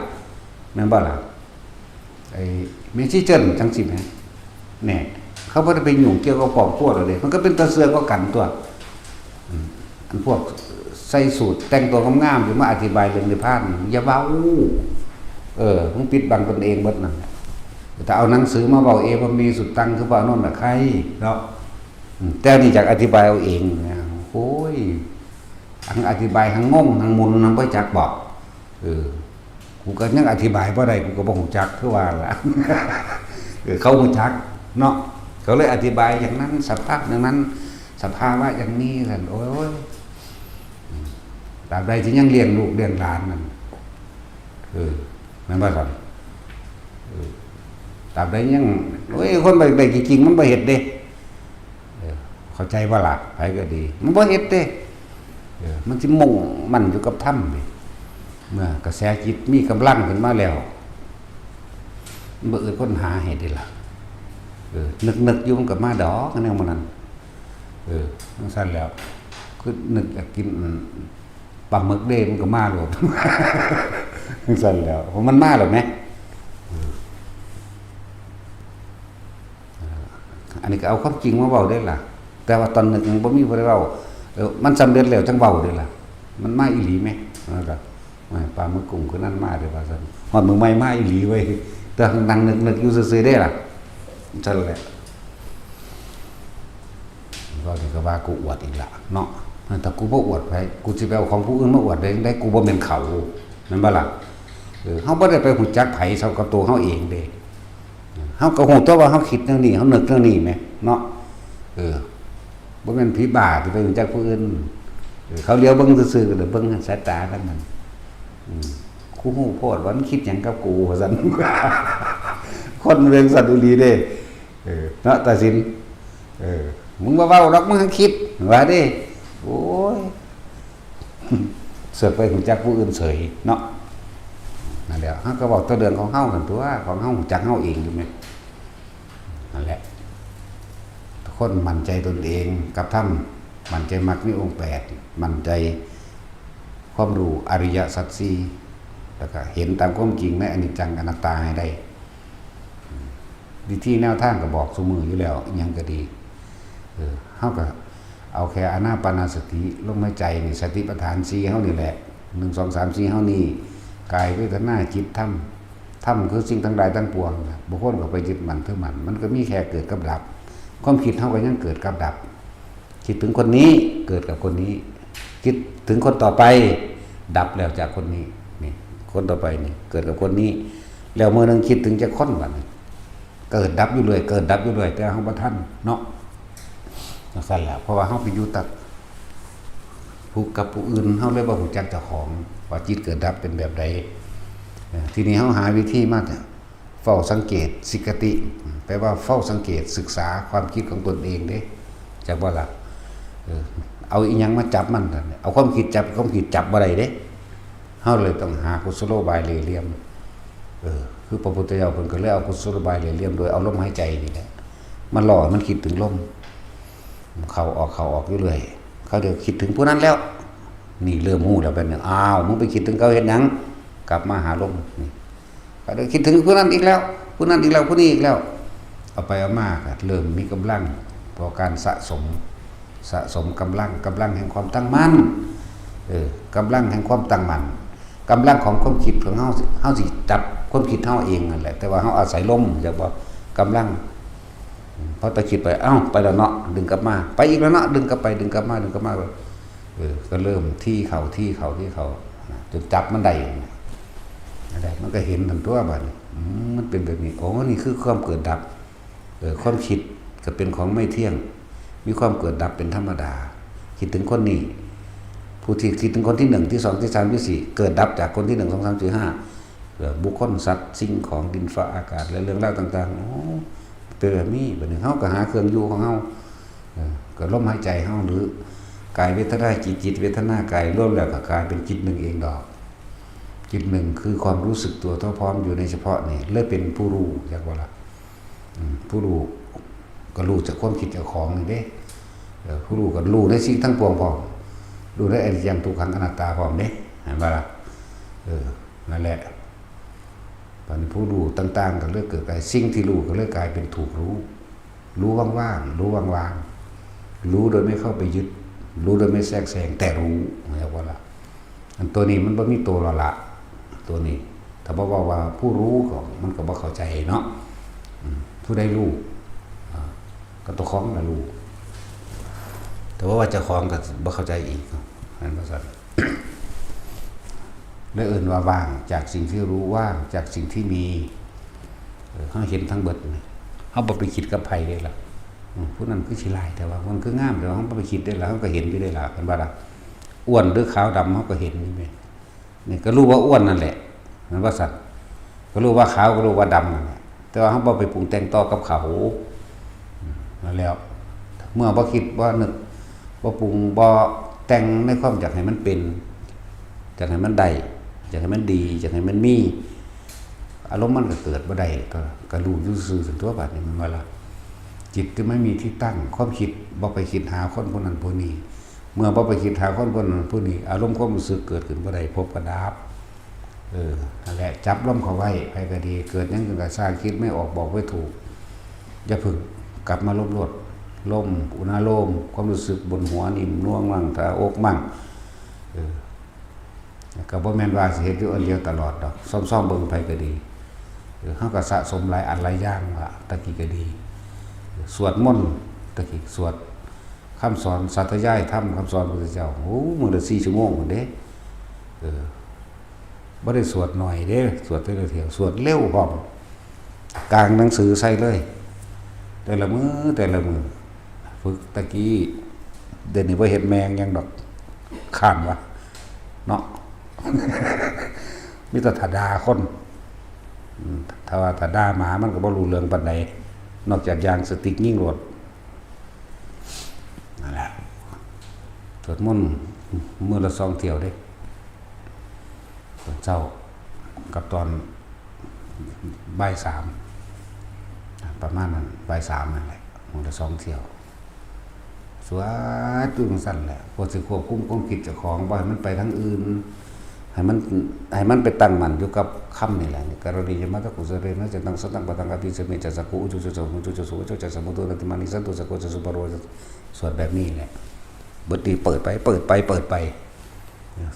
แม่นบ่ล่ะไอ้เมชิเจิ้นจังซี่แม่แน่เขาบ่ได้ไปยุ่งเกี่ยวกับครอบครัวเลยมันก็เป็นตาเสือก็กันตัวอันพวกใส่สูทแต่งตัวงามๆอยู่มาอธิบายเรื่องนิพพานอย่าเว้ามึงปิดบังตนเองเบิดนั่นแต่เอาหนังสือมาเว้าเองว่ามีสุดตังคือว่าโน่นน่ะใครเนาะแต่นี่จากอธิบายเอาเองนะโอ้ยทั้งอธิบายทั้งงงทั้งมุนทั้งบ่จักบอกกูก็ยังอธิบายบ่ได้กูก็บ่ฮู้จักคือว่าล่ะเขาฮู้จักเนาะเขาเลยอธิบายอย่างนั้นสภาพอย่างนั้นสภาวะอย่างนี้ซั่นโอ้ยตราบใดที่ยังเลี้ยงลูกเลี้ยงหลานนั่นแม่นบ่ซั่นตราบใดยังโอ้ยคนบ่ได้จริงๆมันบ่เฮ็ดเด้เข้าใจบ่ล่ะไผก็ดีมันบ่เฮ็ดเด้มันสิมุ่งมั่นอยู่กับธรรมเด้เมื่อกระแสจิตมีกำลังขึ้นมาแล้วมันบ่อื่นค้นหาให้ได้ล่ะนึกๆอยู่มันก็มาดอกแนวมันนั้นจังซั่นแล้วคือนึกอยากกินปลาหมึกเด้มันก็มาโลดจังซั่นแล้วเพราะมันมาแล้วแหมอันนี้ก็เอาความจริงมาเว้าได้ล่ะแต่ว่าตอนนึกยังบ่มีผู้ใดเว้ามันสำเร็จแล้วจังเว้าได้ล่ะมันมาอีหลีแหมนะครับปลาหมึกกุ้งคือนั่นมาเด้อว่าซั่นฮอดมื้อใหม่มาอีหลีเว้ยแต่นั่งนึกอยู่ซื่อๆได้ล่ะซั่นแหละก็นี่ก็ว่ากูอวดอีกละเนาะแต่กูบ่อวดไผกูสิไปเอาของผู้อื่นมาอวดได้กูบ่แม่นเขาแม่นบ่ล่ะเฮาบ่ได้ไปฮู้จักไผเท่ากับตัวเฮาเองเด้เฮาก็ฮู้ตัวว่าเฮาคิดแนวนี้เฮานึกแนวนี้แหมเนาะ บ่แม่นผีบ้าที่ไปรู้จักผู้อื่นเขาเลี้ยวเบิ่งซื่อๆก็เบิ่งสายตากันนั่นกูฮู้โพดว่ามันคิดหยังกับกูว่าซั่น คนเรื่องสัตว์อุลีเด้เนาะตาสินมึงบ่เว้าดอกมึงคิดว่าเด้โอ้ยเสือกไปรู้จักผู้อื่นเฉยเนาะนั่นแหละเฮาก็บอกตัวเรื่องของเฮากันตัวของเฮาจักเฮาเองอยู่แม่นั่นแหละทุกคนมั่นใจตนเองกับธรรมมั่นใจมรรคมีองค์8มั่นใจความรู้อริยสัจสี่แล้วก็เห็นตามความจริงในอนิจจังอนัตตาให้ได้วิธีแนวทางก็บอกซุมืออยู่แล้วยังก็ดีเฮาก็เอาแค่อานาปานสติลมหายใจนี่สติปัฏฐาน4เฮานี่แหละ1 2 3 4เฮานี่กายเวทนาจิตธรรมคือสิ่งทั้งหลายทั้งปวงบุคคลก็ไปยึดมั่นถือมั่นมันก็มีแค่เกิดกับดับความคิดเฮาก็ยังเกิดกับดับคิดถึงคนนี้เกิดกับคนนี้คิดถึงคนต่อไปดับแล้วจากคนนี้นี่คนต่อไปนี่เกิดกับคนนี้แล้วเมื่อนึงคิดถึงจะค้นบัดนี้เกิดดับอยู่เลยเกิดดับอยู่เลยแต่เฮาบ่ทันเนาะสั่นแหละเพราะว่าเฮาไปอยู่ตักผู้กับผู้อื่นเฮาเลยบ่รู้จักเจ้าของว่าจิตเกิดดับเป็นแบบใดทีนี้เฮาหาวิธีมาเฝ้าสังเกตสิกติแปลว่าเฝ้าสังเกตศึกษาความคิดของตนเองเด้จักบ่ล่ะเอาอีหยังมาจับมันเอาความคิดจับบ่ได้เด้เฮาเลยต้องหากุศโลบายเหลี่ยมคือพระพุทธเจ้าเพิ่นก็เลยเอากุศโลบายเหลี่ยมโดยเอาลมหายใจนี่แหละมันหล่อมันคิดถึงลมเข้าออกอยู่เลยเขาเดี๋ยวคิดถึงผู้นั้นแล้วนี่เริ่มฮู้แล้วเป็นอ้าวมึงไปคิดถึงเขาเฮ็ดหยังกลับมาหาลมนี่ก็เดี๋ยวคิดถึงผู้นั้นอีกแล้วผู้นั้นอีกแล้วผู้นี้อีกแล้วเอาไปเอามาก็เริ่มมีกำลังพอการสะสมกำลังแห่งความตั้งมั่นกำลังแห่งความตั้งมั่นกำลังของความคิดของเฮาสิจับความคิดเฮาเองนั่นแหละแต่ว่าเฮาอาศัยลมอยากบอกกำลังพอตะคิดไปไปแล้วเนาะดึงกลับมาไปอีกแล้วเนาะดึงกลับไปดึงกลับมาก็เริ่มที่เขาจนจับมันได้มันก็เห็นทั้งตัวบัดมันเป็นแบบนี้โอ้นี่คือความเกิดดับความคิดก็เป็นของไม่เที่ยงมีความเกิดดับเป็นธรรมดาคิดถึงคนนี้ผู้ที่คิดถึงคนที่1ที่2ที่3ที่4เกิดดับจากคนที่1 2 3 4 5บุคคลสัตว์สิ่งของดินฟ้าอากาศและเรื่องราวต่างๆโอ้เป็นแบบนี้บัดนี้เฮาก็หาเครื่องอยู่ของเฮาก็ลมหายใจเฮาหรือกายเวทนาจิตเวทนากายรวมแล้วก็กลายเป็นจิตหนึ่งเองดอกจิตหนึ่งคือความรู้สึกตัวทั่วพร้อมอยู่ในเฉพาะนี่เลยเป็นผู้รู้จักว่าล่ะผู้รู้ก็รู้จากความคิดเจ้าของนี่เด้ผู้รู้ก็รู้ในสิ่งทั้งปวงพร้อมรู้ได้อนิจจังทุกขังอนัตตาพร้อมเด้เห็นบ่ล่ะนั่นแหละตอนนี้ผู้รู้ต่างๆก็เลิกเกิดกลายสิ่งที่รู้ก็เลิกกลายเป็นถูกรู้ว่างๆรู้วางๆรู้โดยไม่เข้าไปยึดรู้โดยไม่แทรกแซงแต่รู้เรียกว่าล่ะอันตัวนี้มันบ่มีตัวละตัวนี้ถ้าบอกว่าผู้รู้ก็มันก็บ่เข้าใจเนาะผู้ได้รู้ก็ตัวของน่ะรู้แต่ว่าเจ้าของก็บ่เข้าใจอีกนั่นว่าซั่นและอื่นว่าว่างจากสิ่งที่รู้ว่างจากสิ่งที่มีเฮาเห็นทั้งเบิดเฮาบ่ไปคิดกับไผได้ล่ะผู้นั้นคือสิหลายแต่ว่ามันคืองามแต่ว่าเฮาบ่ไปคิดได้ล่ะเฮาก็เห็นอยู่ได้ล่ะเห็นบ่ล่ะอ้วนหรือขาวดำเฮาก็เห็นนี่แม่นี่ก็รู้ว่าอ้วนนั่นแหละมันว่าสัตว์ก็รู้ว่าขาวก็รู้ว่าดำนั่นแหละแต่ว่าเฮาบ่ไปปรุงแต่งต่อกับเขานั่นแล้วเมื่อบ่คิดบ่นึกบ่ปรุงบ่แต่งในความอยากให้มันเป็นอยากให้มันได้อยากให้มันดีอยากให้มันมีอารมณ์มันก็เกิดบ่ได้ก็รู้อยู่ซื่อๆตัวบัดนี้มันว่าล่ะจิตก็ไม่มีที่ตั้งความคิดบ่ไปคิดหาคนผู้นั้นผู้นี้เมื่อบ่ไปคิดหาคนผู้นั้นผู้นี้อารมณ์ความรู้สึกเกิดขึ้นบ่ได้พบก็ดับนั่นแหละจับลมเข้าไว้ไปก็ดีเกิดหยังก็สร้างคิดไม่ออกบอกไม่ถูกอย่าพึ่งกลับมาลมอุณาโลมความรู้สึกบนหัวนิ่มน่วงมั่งถ้าอกมั่งก็บ่แม่นว่าสิเฮ็ดอยู่อันเดียวตลอดดอกซ่อมๆเบิ่งไปก็ดีเฮาก็สะสมหลายอันหลายอย่างว่าตะกี้ก็ดีสวดมนต์ตะกี้สวดคำสอนสัตยายธรรมคำสอนพระพุทธเจ้าโอ้มื้อละ4 ชั่วโมงพุ่นเด้บ่ได้สวดหน่อยเด้สวดแต่ละเที่ยวสวดเร็วพร้อมกลางหนังสือใส่เลยแต่ละมื้อฝึกตะกี้ เดี๋ยวนี้บ่เห็นแมงยังดอกข้านวะเนาะ มีแต่ถาดาคนถ้าว่าถาดาหมามันก็บ่รู้เรื่องปานใดนอกจากยางสติ๊กยิ่งโหลดนั่นแหละสวดมนต์มื้อละ2เที่ยวเด้ตอนเช้ากับตอนบ่าย3ประมาณนั้นบ่าย3นั่นแหละมื้อละ2เที่ยวสวดตึงสั่นแหละพอสิควบคุมความคิดเจ้าของบ่ให้มันไปทางอื่นให้มันไปตั้งมั่นอยู่กับคำนี่แหละนี่กรณียมะตะกุสเรนะจะตังสตังปะตังอภิสเมจะสักกุอุจุจุจุจุจุสุจุจะสมุตุนันติมานิสันตุสกุจะสุปโรสวดแบบนี้แหละบทนี้เปิดไป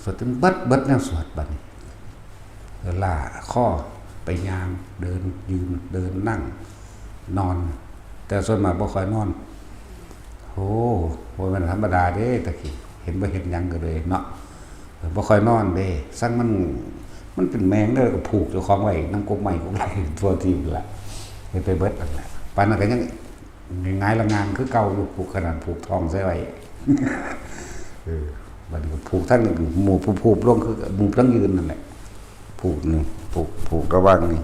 สวดจนเบิดแนวสวดบัดนี้ล่าข้อไปยามเดินยืนเดินนั่งนอนแต่ส่วนมากบ่ค่อยนอนโอ้บ่แม่นธรรมดาเด้ตะกี้เห็นบ่เห็นหยังก็เลยเนาะบ่ค่อยนอนเด้ซังมันเป็นแมงเด้อก็ผูกเจ้าของไว้นำกกใหม่กกไหลตัวที่ละไปเบิดนั่นแหละปานนั้นก็ยังง่ายละงานคือเก่าอยู่ผูกขนาดผูกทองใส่ไว้บัดนี้ผูกทั้งหมู่ผูกลงคือหมู่ทั้งยืนนั่นแหละผูกนี่ผูกระวังนี่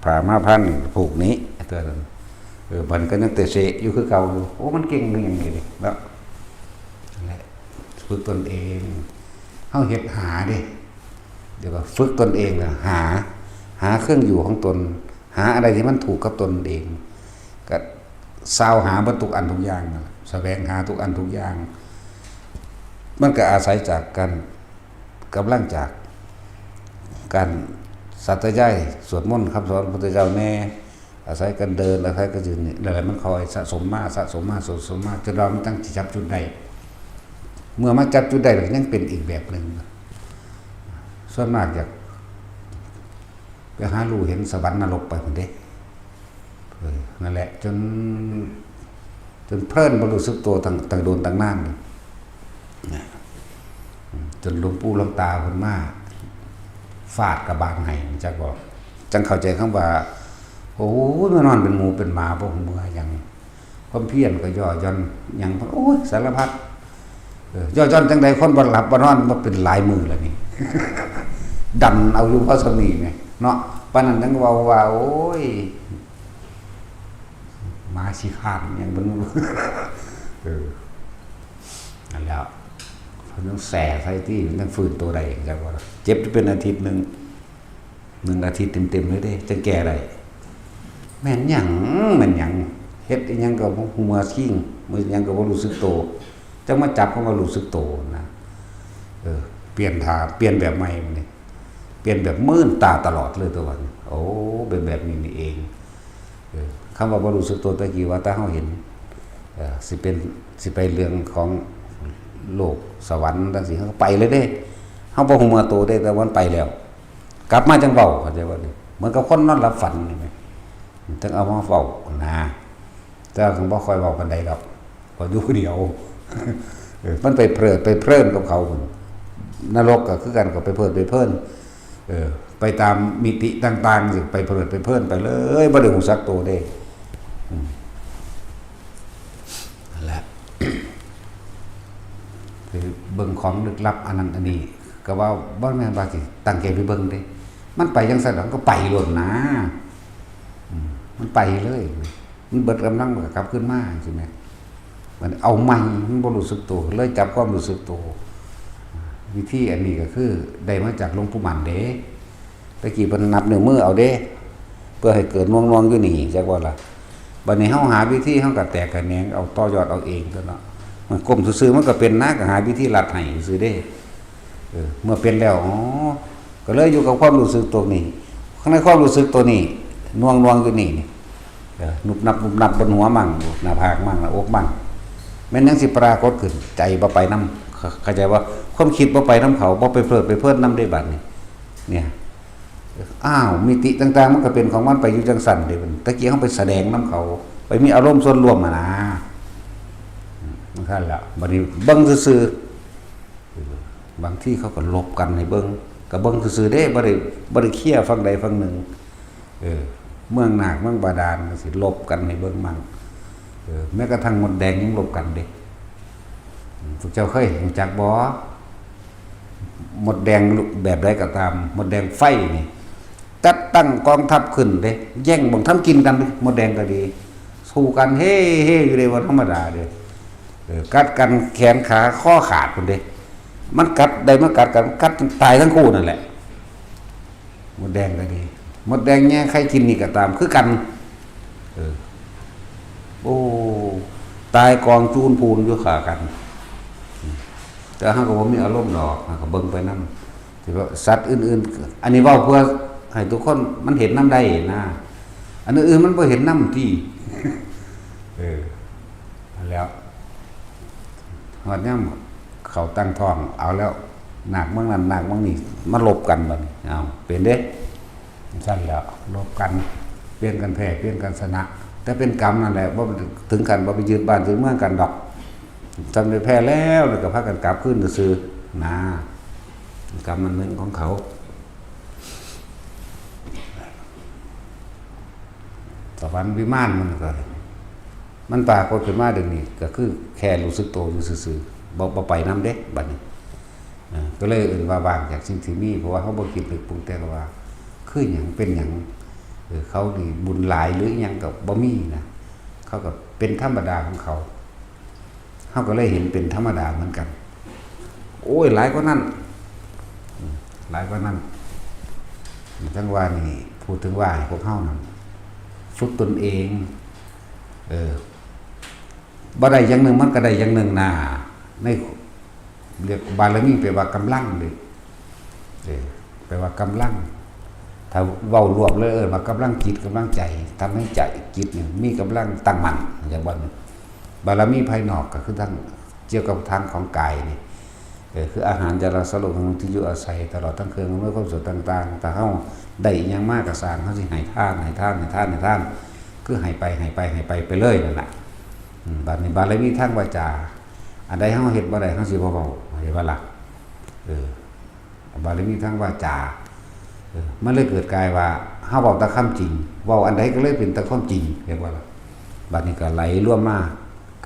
ผ่ามาพันผูกนี้ตัวนั้นมันก็ยังเตะเสะอยู่คือเก่าอยู่โอ้มันเก่งนึงอย่างนี้ดิแล้วนั่นแหละฝึกตนเองเฮาเฮ็ดหาดิเดี๋ยวก็ฝึกตนเองน่ะหาเครื่องอยู่ของตนหาอะไรที่มันถูกกับตนเองก็ซาวหาบ่ทุกอันทุกอย่างนั่นแหละแสวงหาทุกอันทุกอย่างมันก็อาศัยจากกันกำลังจากการสัตย์ใจสวดมนต์คำสอนพระพุทธเจ้าแน่อาศัยกันเดินอาศัยกันยืนนี่อะไรมันคอยสะสมมาจนเรามันตั้งจับจุดใดเมื่อมาจับจุดใดแล้วยังเป็นอีกแบบหนึ่งส่วนมากอยากไปหารู้เห็นสวรรค์นรกไปคนเด้นั่นแหละจนเพลินบรรลุสึกตัวต่างโดนต่างนั่นจนหลวงปู่หลวงตาคนมาฟาดกระบาลให้จักบอกจังเข้าใจคำว่าโอ้ยมานอนเป็นหมูเป็นหมาพวกเมื่ออย่างความเพียรก็ย่อยันอย่างโอ้ยสารพัดย่อยันจังใดคนบ่หลับบ่นอนมาเป็นหลายมือแล้วนี่ ดันเอาอยู่เพราะสมีไงเนาะปานนั้นจังว่าโอ้ยมาสิขาดอย่างบ่รู้ นั่นแล้วเพิ่นต้องแส่ใส่ที่ต้องฟื้นตัวใดจังว่าเจ็บเป็นอาทิตย์นึง1อาทิตย์เต็มๆเลยเด้จังแก่ได้แม่นหยังเฮ็ดอีหยังก็บ่ฮู้ว่าทิ้งมื้อหยังก็บ่รู้สึกโตจังมาจับก็มารู้สึกโตนะเปลี่ยนท่าเปลี่ยนแบบใหม่นี่เปลี่ยนแบบมื่นตาตลอดเลยตัววันโอ้เป็นแบบนี้นี่เองคำว่าบ่รู้สึกโตตะกี้ว่าถ้าเฮาเห็นสิไปเรื่องของโลกสวรรค์จังซี่เฮาไปเลยเด้เฮาบ่ฮู้ว่าโตได้แต่วันไปแล้วกลับมาจังเว้าเข้าใจบ่นี่เหมือนกับคนนอนหลับฝันนี่แหมต้องเอามาเฝ้านะแต่คงบ่ค่อยเว้าปานใดดอกพออยู่ผู้เดียว มันไปเพลินกับเขานรกก็คือกันก็ไปเพลินไปตามมิติต่างๆสิไปเพลินไปเลยบ่ได้ฮู้จักตัวเด้นั่นแหละ คือเบิ่งของลึกลับอันนั้นอันนี้ก็ว่าบ่แม่นว่าสิตั้งใจไปเบิ่งเด้มันไปจังซั่นแล้วก็ไปโลดนะมันไปเลยมันเบิดกำลังมันก็กลับขึ้นมาใช่มั้ยมันเอาใหม่มันบ่รู้สึกตัวเลยจับความรู้สึกตัววิธีอันนี้ก็คือได้มาจากหลวงปู่หมันเด้ตะกี้เพิ่นนับนิ้วมือเอาเด้เพื่อให้เกิดน่วงๆอยู่นี่จักว่าล่ะบัดนี้เฮาหาวิธีเฮาก็แตกกันแหนงเอาต่อยอดเอาเองตัวเนาะมันก้มซื่อๆมันก็เป็นนะก็หาวิธีลัดให้ซื่อเด้เมื่อเป็นแล้วอ๋อก็เลยอยู่กับความรู้สึกตัวนี้ข้างในความรู้สึกตัวนี้น่วงๆอยู่นี่นุบนับบนหัวมั่งหน้าผากมั่งหน้าอกมั่งแม่นยังสิปรากฏขึ้นใจบ่ไปนำเข้าใจว่าความคิดบ่ไปนำเขาบ่ไปเพลิดไปเพิ่นนำได้บัดนี้เนี่ยอ้าวมิติต่างๆมันก็เป็นของมันไปอยู่จังซั่นเด้บัดตะกี้เฮาไปแสดงนำเขาไปมีอารมณ์ส่วนรวมนะมันคั่นล่ะบัดนี้เบิ่งซื่อๆบางที่เขาก็ลบกันให้เบิ่งก็เบิ่งซื่อๆเด้บ่ได้เคลียร์ฝั่งใดฝั่งหนึ่งเมืองนาคเมืองบาดาลสิลบกันให้เบิ่งมั่งแม้กระทั่งมดแดงยังลบกันเด้ พวกเจ้าเคยรู้จักบ่มดแดงแบบใดก็ตามมดแดงไฟนี่จัดตั้งกองทัพขึ้นเด้แย่งบ่งทำกินกันมดแดงก็ดีสู้กันเฮ้อยู่ในวันธรรมดาเด้กัดกันแขนขาข้อขาดพุ่นเด้มันกัดได้มากัดกันกัดตายทั้งคู่นั่นแหละมดแดงก็ดีมดแดงแง่ใครกินนี่ก็ตามคือกันโอ้ตายกองจูนพูนอยู่ขากันแต่เฮาก็บ่มีอารมณ์ดอกเฮาก็เบิ่งไปนำที่ว่าสัตว์อื่นๆอันนี้เว้าเพื่อให้ทุกคนมันเห็นนำได้นะอันอื่นมันบ่เห็นนำที่แล้วฮอดยามเขาตั้งท้องเอาแล้วหนักเมืองนั้นหนักเมืองนี้มาลบกันบัดนี้เอาเป็นเด้ซั่นแล้วลบกันเปลี่ยนกันแพ้เปลี่ยนกันชนะแต่เป็นกรรมนั่นแหละบ่ถึงกันบ่ไปยึดบ้านยึดเมืองกันดอกจำได้แพ้แล้วก็พากันกลับขึ้นซื่อๆนะกรรมมันเป็นของเขาสวรรค์วิมานมันก็มันปรากฏขึ้นมาเดี๋ยวนี้ก็คือแค่รู้สึกโตอยู่ซื่อๆบ่ไปนำเด้บัดนี้ก็เลยเอิ้นว่าว่างจากสิ่งที่มีเพราะว่าเขาบ่คิดนึกปรุงแต่งว่าคือหยังเป็นหยังเขานี่บุญหลายหรือหยังก็บ่มีนะเขาก็เป็นธรรมดาของเขาก็เลยเห็นเป็นธรรมดาเหมือนกันโอ้ยหลายกว่านั้นทั้งว่านี่พูดถึงว่าพวกเฮานั่นฝึกตนเองบ่ได้อย่างหนึ่งมันก็ได้อย่างหนึ่งน่ะในเรียกบารมีแปลว่ากำลังเด้แปลว่ากำลังถ้าเว้ารวมเลยว่ากำลังจิตกำลังใจทำให้ใจจิตนี่มีกำลังตั้งมั่นอย่างว่าบารมีภายนอกก็คือทั้งเกี่ยวกับทางของกายนี่คืออาหารยาสลบที่อยู่อาศัยตลอดทั้งคืนเมื่อความสุขต่างๆแต่เฮาได้อีหยังมากก็สร้างเฮาสิให้ทานคือให้ไปไปเลยนั่นแหละบัดนี้บารมีทางวาจาอันใดเฮาเฮ็ดบ่ได้เฮาสิบ่เว้าเห็นบ่ล่ะบารมีทางวาจามันเลยเกิดกายว่าเฮาเว้าแต่คำจริงเว้าอันใดก็เลยเป็นแต่ความจริงเห็นบ่ล่ะบัดนี้ก็ไหลร่วมมา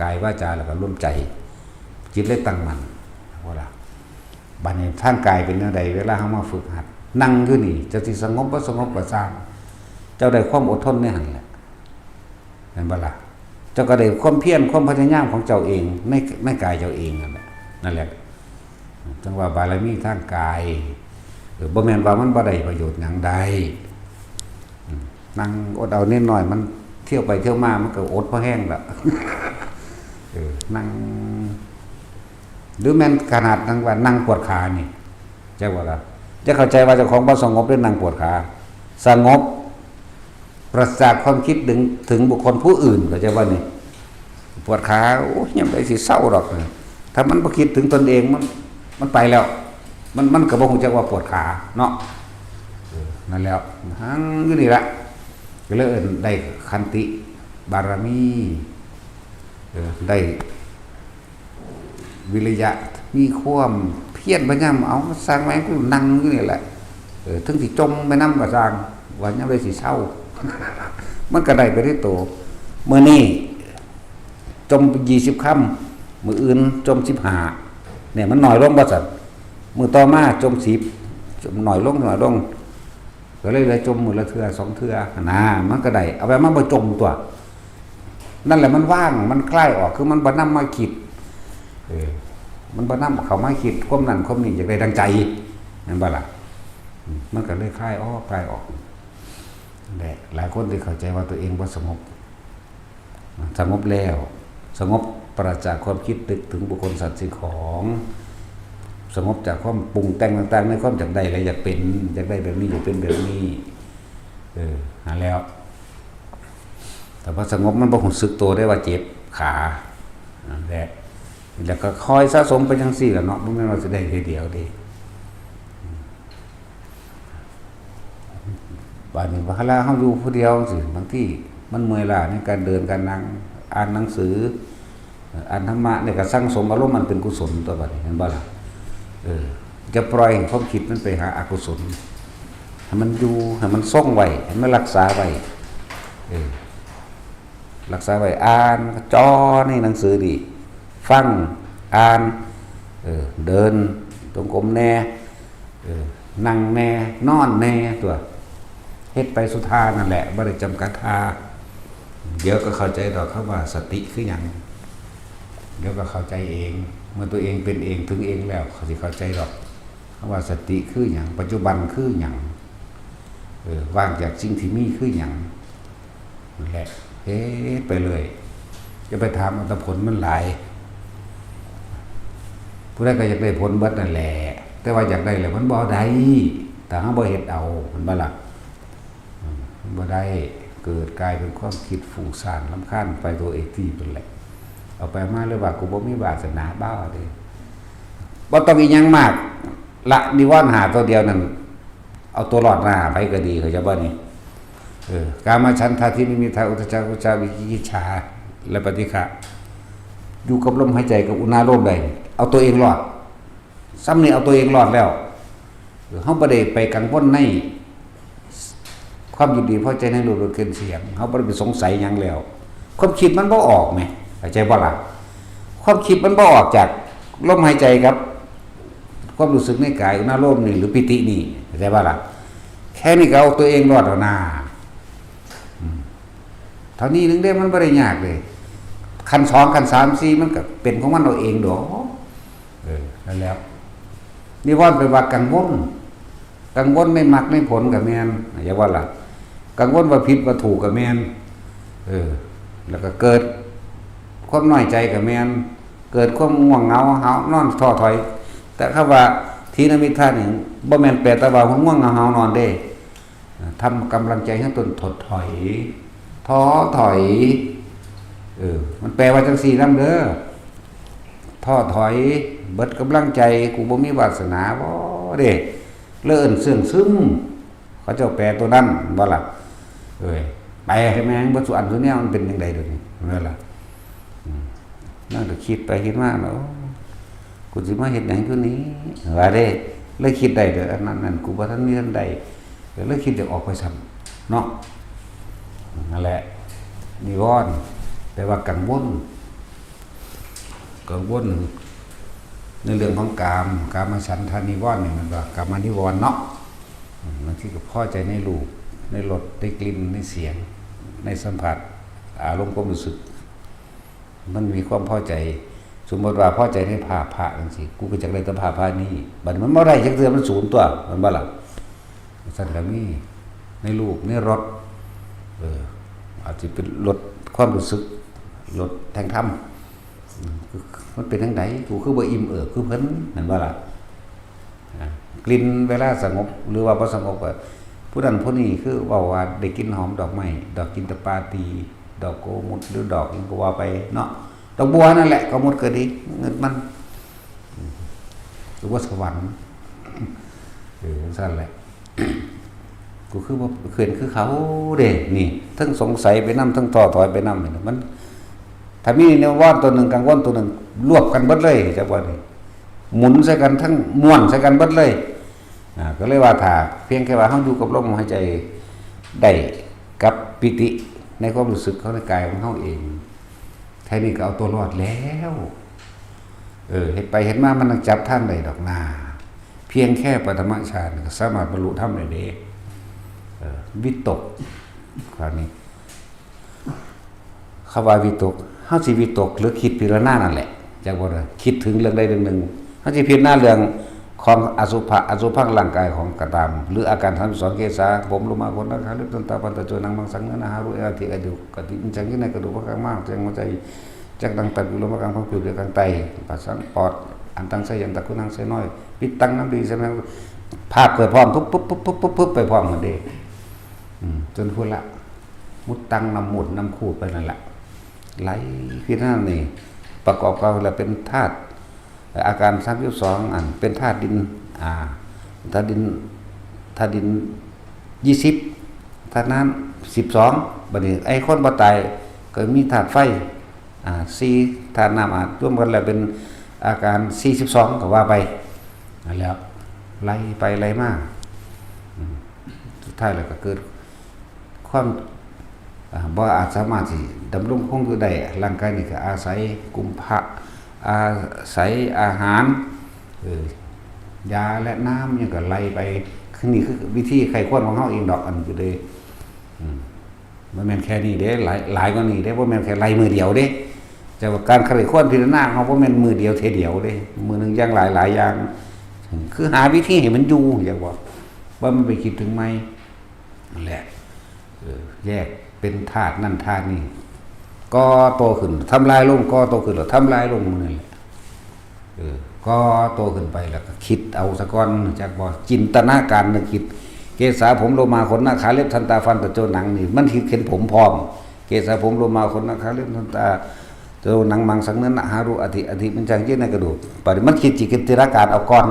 กายวาจาแล้วก็ร่วมใจจิตเลยตั้งมั่นว่าล่ะบัดนี้ทางกายเป็นแนวใดเวลาเฮามาฝึกหัดนั่งอยู่นี่จะสิสงบบ่สงบก็สร้างเจ้าได้ความอดทนในหั่นแหละเห็นบ่ล่ะเจ้าก็ได้ความเพียรความพยายามของเจ้าเองในกายเจ้าเองนั่นแหละจังว่าบารมีทางกายบ่แม่นว่ามันบ่ได้ประโยชน์หยังใดนั่งอดเอานิดหน่อยมันเที่ยวไปเที่ยวมามันก็อดพอแห้งละนั่งหรือแม้นขนาดนั่งว่านั่งปวดขานี่จะว่าล่ะจะเข้าใจว่าเจ้าของบ่สงบหรือนั่งปวดขาสงบปราศจากความคิดถึงบุคคลผู้อื่นก็จะว่านี่ปวดขาโอ้ยยังไปสิเศร้าหรอกถ้ามันบ่คิดถึงตนเองมันไปแล้วมันก็บ่คงจะว่าปวดขาเนาะนั่นแล้วหังอยู่นี่ละก็เลยได้ขันติบารมีได้วิริยะมีความเพียรพยายามเอาสร้างแม่งกูนั่งอยู่นี่แหละถึงสิจมไปนำก็สร้างว่ายังได้สิเศร้ามันก็ได้ไปที่โตมื้อนี้จม20ค่ำมื้ออื่นจม15เนี่ยมันน้อยลงบ่ซั่นมื้อต่อมาจม10จมน้อยลงก็เลยจมมื้อละเทื่อ2เทื่อนะมันก็ได้เอาไว้มันบ่จมตัวนั่นแหละมันว่างมันคลายออกคือมันบ่นำมาคิดมันบ่นำเข้ามาคิดความนั้นความนี้อยากได้ดังใจนั่นบ่ล่ะมันก็เลยคลายออกแหละหลายคนที่เข้าใจว่าตัวเองบ่สงบแล้วสงบปราศจากความคิดนึกถึงบุคคลสัตว์สิ่งของสงบจากความปรุงแต่งต่างๆในความอยากได้อะไรอยากเป็นอยากได้แบบนี้อยากเป็นแบบนี้หาแล้วแต่พอสงบมันบ่รู้สึกตัวได้ว่าเจ็บขาแล้วก็คอยสะสมไปจังซี่ล่ะเนาะบ่แม่นว่าสิได้ทีเดียวเด้บัดนี้ว่าเวลาเฮาอยู่ผู้เดียวสิบางทีมันเมื่อยล้าในการเดินการนั่งอ่านหนังสืออ่านธรรมะเนี่ยก็สั่งสมอารมณ์มันเป็นกุศลตัวบัดนี้เห็นบ่ล่ะจะปล่อยความคิดมันไปหาอกุศลให้มันอยู่ให้มันทรงไว้ให้มันรักษาไว้รักษาไว้อ่านจอในหนังสือดิฟัง อ่านเดินตรงกรมแน่นั่งแน่นอนแน่ตัวเฮ็ดไปสุดทางนั่นแหละบ่ได้จำกัดทาเดี๋ยวก็เข้าใจดอกคำว่าสติคือหยังเดี๋ยวก็เข้าใจเองเมื่อตัวเองเป็นเองถึงเองแล้วเขาสิเข้าใจดอกคำว่าสติคือหยังปัจจุบันคือหยังว่างจากสิ่งที่มีคือหยังนั่นแหละเฮ็ดไปเลยจะไปถามอัตผลมันหลายผู้ใดก็อยากได้ผลเบิดนั่นแหละแต่ว่าอยากได้แล้วมันบ่ได้แต่เฮาบ่เฮ็ดเอามันบ่ล่ะมันบ่ได้เกิดกลายเป็นความคิดฟุ้งซ่านรำคาญไปตัวเองที่เป็นแหละเอาไปมาเลยว่ากูบ่มีวาสนาบ้าเด้บ่ต้องอีหยังมากละนิวรณ์หาตัวเดียวนั่นเอาตัวรอดหน้าไปก็ดีเข้าใจบ่นี่กามฉันทะทินิมิทาอุทธัจจะกุจาวิจิกิจฉาและปฏิฆะอยู่กับลมหายใจกับอุณาโลมใดเอาตัวเองรอดซ้ำนี่เอาตัวเองรอดแล้วเฮาบ่ได้ไปกังวลในความยินดีพอใจในรูปรสกลิ่นเสียงเฮาบ่ได้ไปสงสัยหยังแล้วความคิดมันบ่ออกแหมเข้าใจบ่ล่ะความคิดมันบ่ออกจากลมหายใจครับความรู้สึกในกายอุณาโลมนี่หรือปิตินี่เข้าใจบ่ล่ะแค่นี้ก็เอาตัวเองรอดแล้วนะเท่านี้นึงได้มันบ่ได้ยากเลยขั้น2ขั้น3 4มันก็เป็นของมันเอาเองดอกนั่นแล้วนิวรณ์ไปว่ากังวลในมรรคในผลก็แม่นอย่าว่าล่ะกังวลว่าผิดว่าถูกก็แม่นแล้วก็เกิดความน้อยใจก็แม่นเกิดความง่วงเหงาหานอนท้อถอยแต่คำว่าทีนมิทธานี่บ่แม่นแปลแต่ว่าง่วงเหงาหานอนเด้ทำกำลังใจให้ตนถดถอยท้อถอยมันแปลว่าจังซี่นำเด้อท้อถอยเบิดกำลังใจกูบ่มีวาสนาบ่เด้เลื่อนเสื่องซึมเขาเจ้าแปลตัวนั้นบ่ล่ะไปให้แม่งบ่สุอันซุแนวมันเป็นจังได๋เดี๋ยวนี้นั่นล่ะนั่นก็คิดไปคิดมาแล้วกูสิมาเฮ็ดหยังอยู่นี้ว่าเด้เลยคิดได้เด้ออันนั้นกูบ่ทันมีทันใดเลยคิดจะออกไปซ้ำเนาะนั่นแหละนิวรณ์แต่ว่ากังวลในเรื่องของกามฉันทานิวรณ์นี่มันว่ากามนิวรณ์เนาะบางทีก็พอใจในรูปในรสในกลิ่นในเสียงในสัมผัสอารมณ์ความรู้สึกมันมีความพอใจสมมติว่าพอใจในภาพพระจังซี่กูก็จักได้แต่ภาพพระนี้บัดมันบ่ได้จักเทื่อมันสูญตัวมันบ่ล่ะสั่นก็มีในรูปในรสอาจจะเป็นรสความรู้สึกรสแห่งธรรมมันเป็นจังไดกูคือบ่อิ่มคือเพิ่นนั่นบ่ล่ะกลิ่นเวลาสงบหรือว่าบ่สงบก็ผู้นั้นผู้นี้คือเว้าว่าได้กลิ่นหอมดอกไม้ดอกจินตปาตีดอกโกมุตหรือดอกหยังก็ว่าไปเนาะดอกบัวนั่นแหละก็มุตก็ดีเงินมันหรือว่าสวรรค์ซั่นแหละกูคือบ่เคยคือเขาเด้นี่ทั้งสงสัยไปนำทั้งท้อถอยไปนำมันถ้ามีแนววอนตัวหนึ่งกังวลตัวหนึ่งรวบกันเบิดเลยจักว่านี่หมุนใส่กันทั้งม้วนใส่กันเบิดเลยก็เลยว่าถ้าเพียงแค่ว่าเฮาอยู่กับลมหายใจได้กับปิติในความรู้สึกของในกายของเฮาเองแท้นี้ก็เอาตัวรอดแล้วเฮ็ดไปเฮ็ดมามันจับท่านได้ดอกนาเพียงแค่ปฐมฌานก็สามารถบรรลุธรรมได้เด้วิตกคราวนี้คำว่าวิตกเฮาสิวิตกหรือคิดพิจารณานั่นแหละจักว่าคิดถึงเรื่องใดเรื่องหนึ่งเฮาสิพิจารณาเรื่องของอสุภะร่างกายของกระตามหรืออาการ32เกษาผมลงมาคนละขาลึกต้นตาปันตะโจนังมังสังนะหารุอาทิอดุกติจังอยู่ในกระดูกพระข้างมากจังหัวใจจักดังตัดอยู่ลมกลางพังผิวเดือดกลางไตปัสสังปอดอันตังไสยันตะกุนังไสน้อยปิดตังน้ำดีใช่มั้ยภาพเกิดพร้อมปุ๊บไปพร้อมกันเด้จนพุ่นละมุดตังน้ำหมุดน้ำคูดไปนั่นแหละไหลขึ้นนั่นนี่ประกอบกันแล้วเป็นธาตุอาการ32อันเป็นธาตุดินธาตุดิน20ธาตุน้ำ12บัดนี้ไอ้คนบ่ตายก็มีธาตุไฟ4ธาตุน้ำรวมกันแล้วเป็นอาการ42ก็ว่าไปนั่นแล้วไหลไปไหลมาสุดท้ายแล้วก็เกิดความบ่อาจสามารถที่ดำรงคงอยู่ได้ร่างกายนี่ก็อาศัยกุมภะ อาศัยอาหารยาและน้ำเนี่ยก็ไล่ไปคือนี่คือวิธีไขข้นของเฮาเองดอกอันคือเลยบ่แม่นแค่นี้เด้หลายกว่านี้เด้บ่แม่นแค่ไล่มือเดียวเด้แต่ว่าการไขข้นพิจารณาเฮาบ่แม่นมือเดียวเทเดียวเด้มือนึงอย่างหลายอย่างคือหาวิธีให้มันอยู่อย่างว่ามันไปคิดถึงไหมนั่นแหละแยกเป็นธาตุนั่นธาตุนี่ก็โตขึ้นทำลายลงก็โตขึ้นแล้วทำลายลงนั่นแหละก็โตขึ้นไปแล้วก็คิดเอาซะก่อนจากบ่จินตนาการนึกคิดเกษาผมโลมาขนหน้าขาเล็บทันตาฟันตะโจหนังนี่มันคิดเห็นผมพร้อมเกษาผมโลมาขนหน้าขาเล็บทันตาโจหนังมังสังเนื้อหารุอธิมันจังยื่นในกระดูกปฏิมันคิดจิตจินตนาการเอาก่อน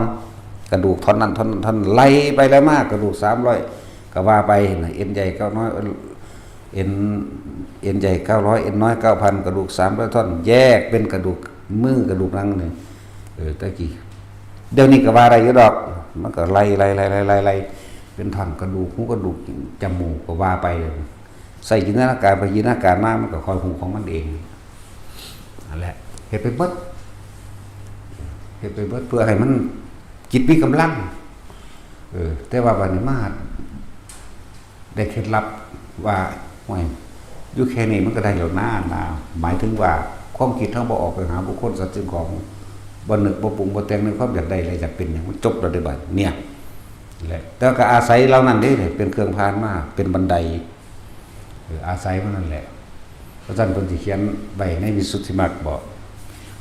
กระดูกท่อนนั้นท่อนไล่ไปแล้วมากกระดูก300ก็ว่าไปเอ็นใหญ่900เอ็นใหญ่900เอ็นน้อย 9,000 กระดูก300ท่อนแยกเป็นกระดูกมือกระดูกนังนี่ตะกี้เดี๋ยวนี้ก็ว่าอะไรอยู่ดอกมันก็ไล่เป็นท่อนกระดูกหูกระดูกจมูกก็ว่าไปใส่จินตนาการไปจินตนาการมามันก็คอยหูของมันเองนั่นแหละเฮ็ดไปเบิดเพื่อให้มันจิตมีกำลังแต่ว่าวันนี้มาได้เคล็ดลับว่าห่วยอยู่แค่นี้มันก็ได้แล้วนะหมายถึงว่าความคิดทั้งบ่ออกไปหาบุคคลสัตว์สิ่งของบ่นึกบ่ปรุงบ่แต่งในความอยากได้อะไรอยากเป็นอย่างมันจบแล้วได้บัดเนี่ยแหละแต่ก็อาศัยเรานั่นเด้เป็นเครื่องพานมาเป็นบันไดอาศัยมันนั่นแหละพระท่านเพิ่นสิเขียนไว้ในวิสุทธิมรรคบอก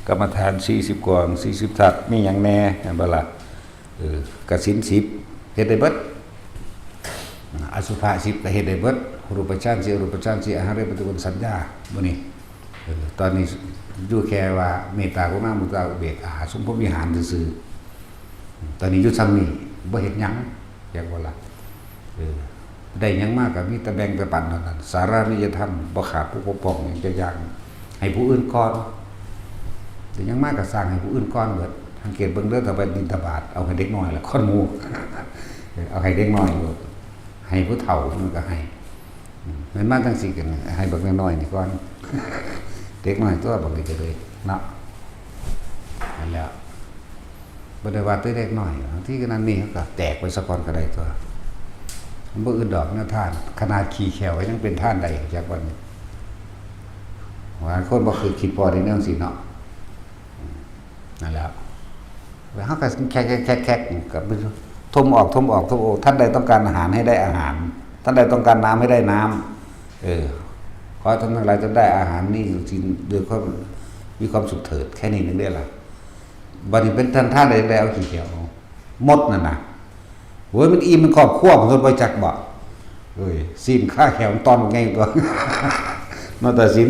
กรรมฐาน40กว่า40ทัศมีหยังแน่หั่นบ่ล่ะกสิน10เฮ็ดได้เบิดอสุภะ10ก็เฮ็ดได้เบิดรูปฌาน10รูปฌาน10อาหารปฏิกุลสัญญาบ่นี่ตอนนี้อยู่แค่ว่าเมตตากรุณามุทิตาอุเบกขาสมพรวิหารซื่อๆตอนนี้อยู่ซ้ำนี่บ่เฮ็ดหยังอยากว่าล่ะได้หยังมากก็มีแต่แบ่งไปปันเท่านั้นสารานิยธรรมบ่ขาดผู้ปกป้องอย่างจะอย่างให้ผู้อื่นก่อนแต่ยังมากก็สร้างให้ผู้อื่นก่อนเบิดสังเกตเบิ่งเด้อถ้าไปบิณฑบาตเอาให้เด็กน้อยละคนหมู่เอาให้เด็กน้อยให้ผู้เฒ่ามันก็ให้มันมาทั้ง4กันให้บักน้อยๆนี่ก่อนเด็กน้อยตัวบักนี้เลยเนาะนั่นแหละบ่ได้ว่าแต่เด็กน้อยที่กันนั้นนี่ก็แตกไปซะก่อนก็ได้ตัวมันบ่อื่นดอกนะท่านขนาดขี้แขวยังเป็นท่านใดจากวันนี้ว่าคนบ่คือคิดพอในเรื่องสิเนาะนั่นแหละแล้วเฮาก็แคกๆกับทมออกท่านใดต้องการอาหารให้ได้อาหารท่านใดต้องการน้ำให้ได้น้ำขอท่านทั้งหลายจะได้อาหารนี่จริงโดยความมีความสุขเถิดแค่นี้นึงได้ล่ะบัดนี้เป็นท่านใดได้เอาขี้เขียวหมดนั่นน่ะโอ้ยมันอิ่มมันครอบครัวมันบ่จักบ่สิ้นค่าแขวตอนไงตัวมาตัดสิน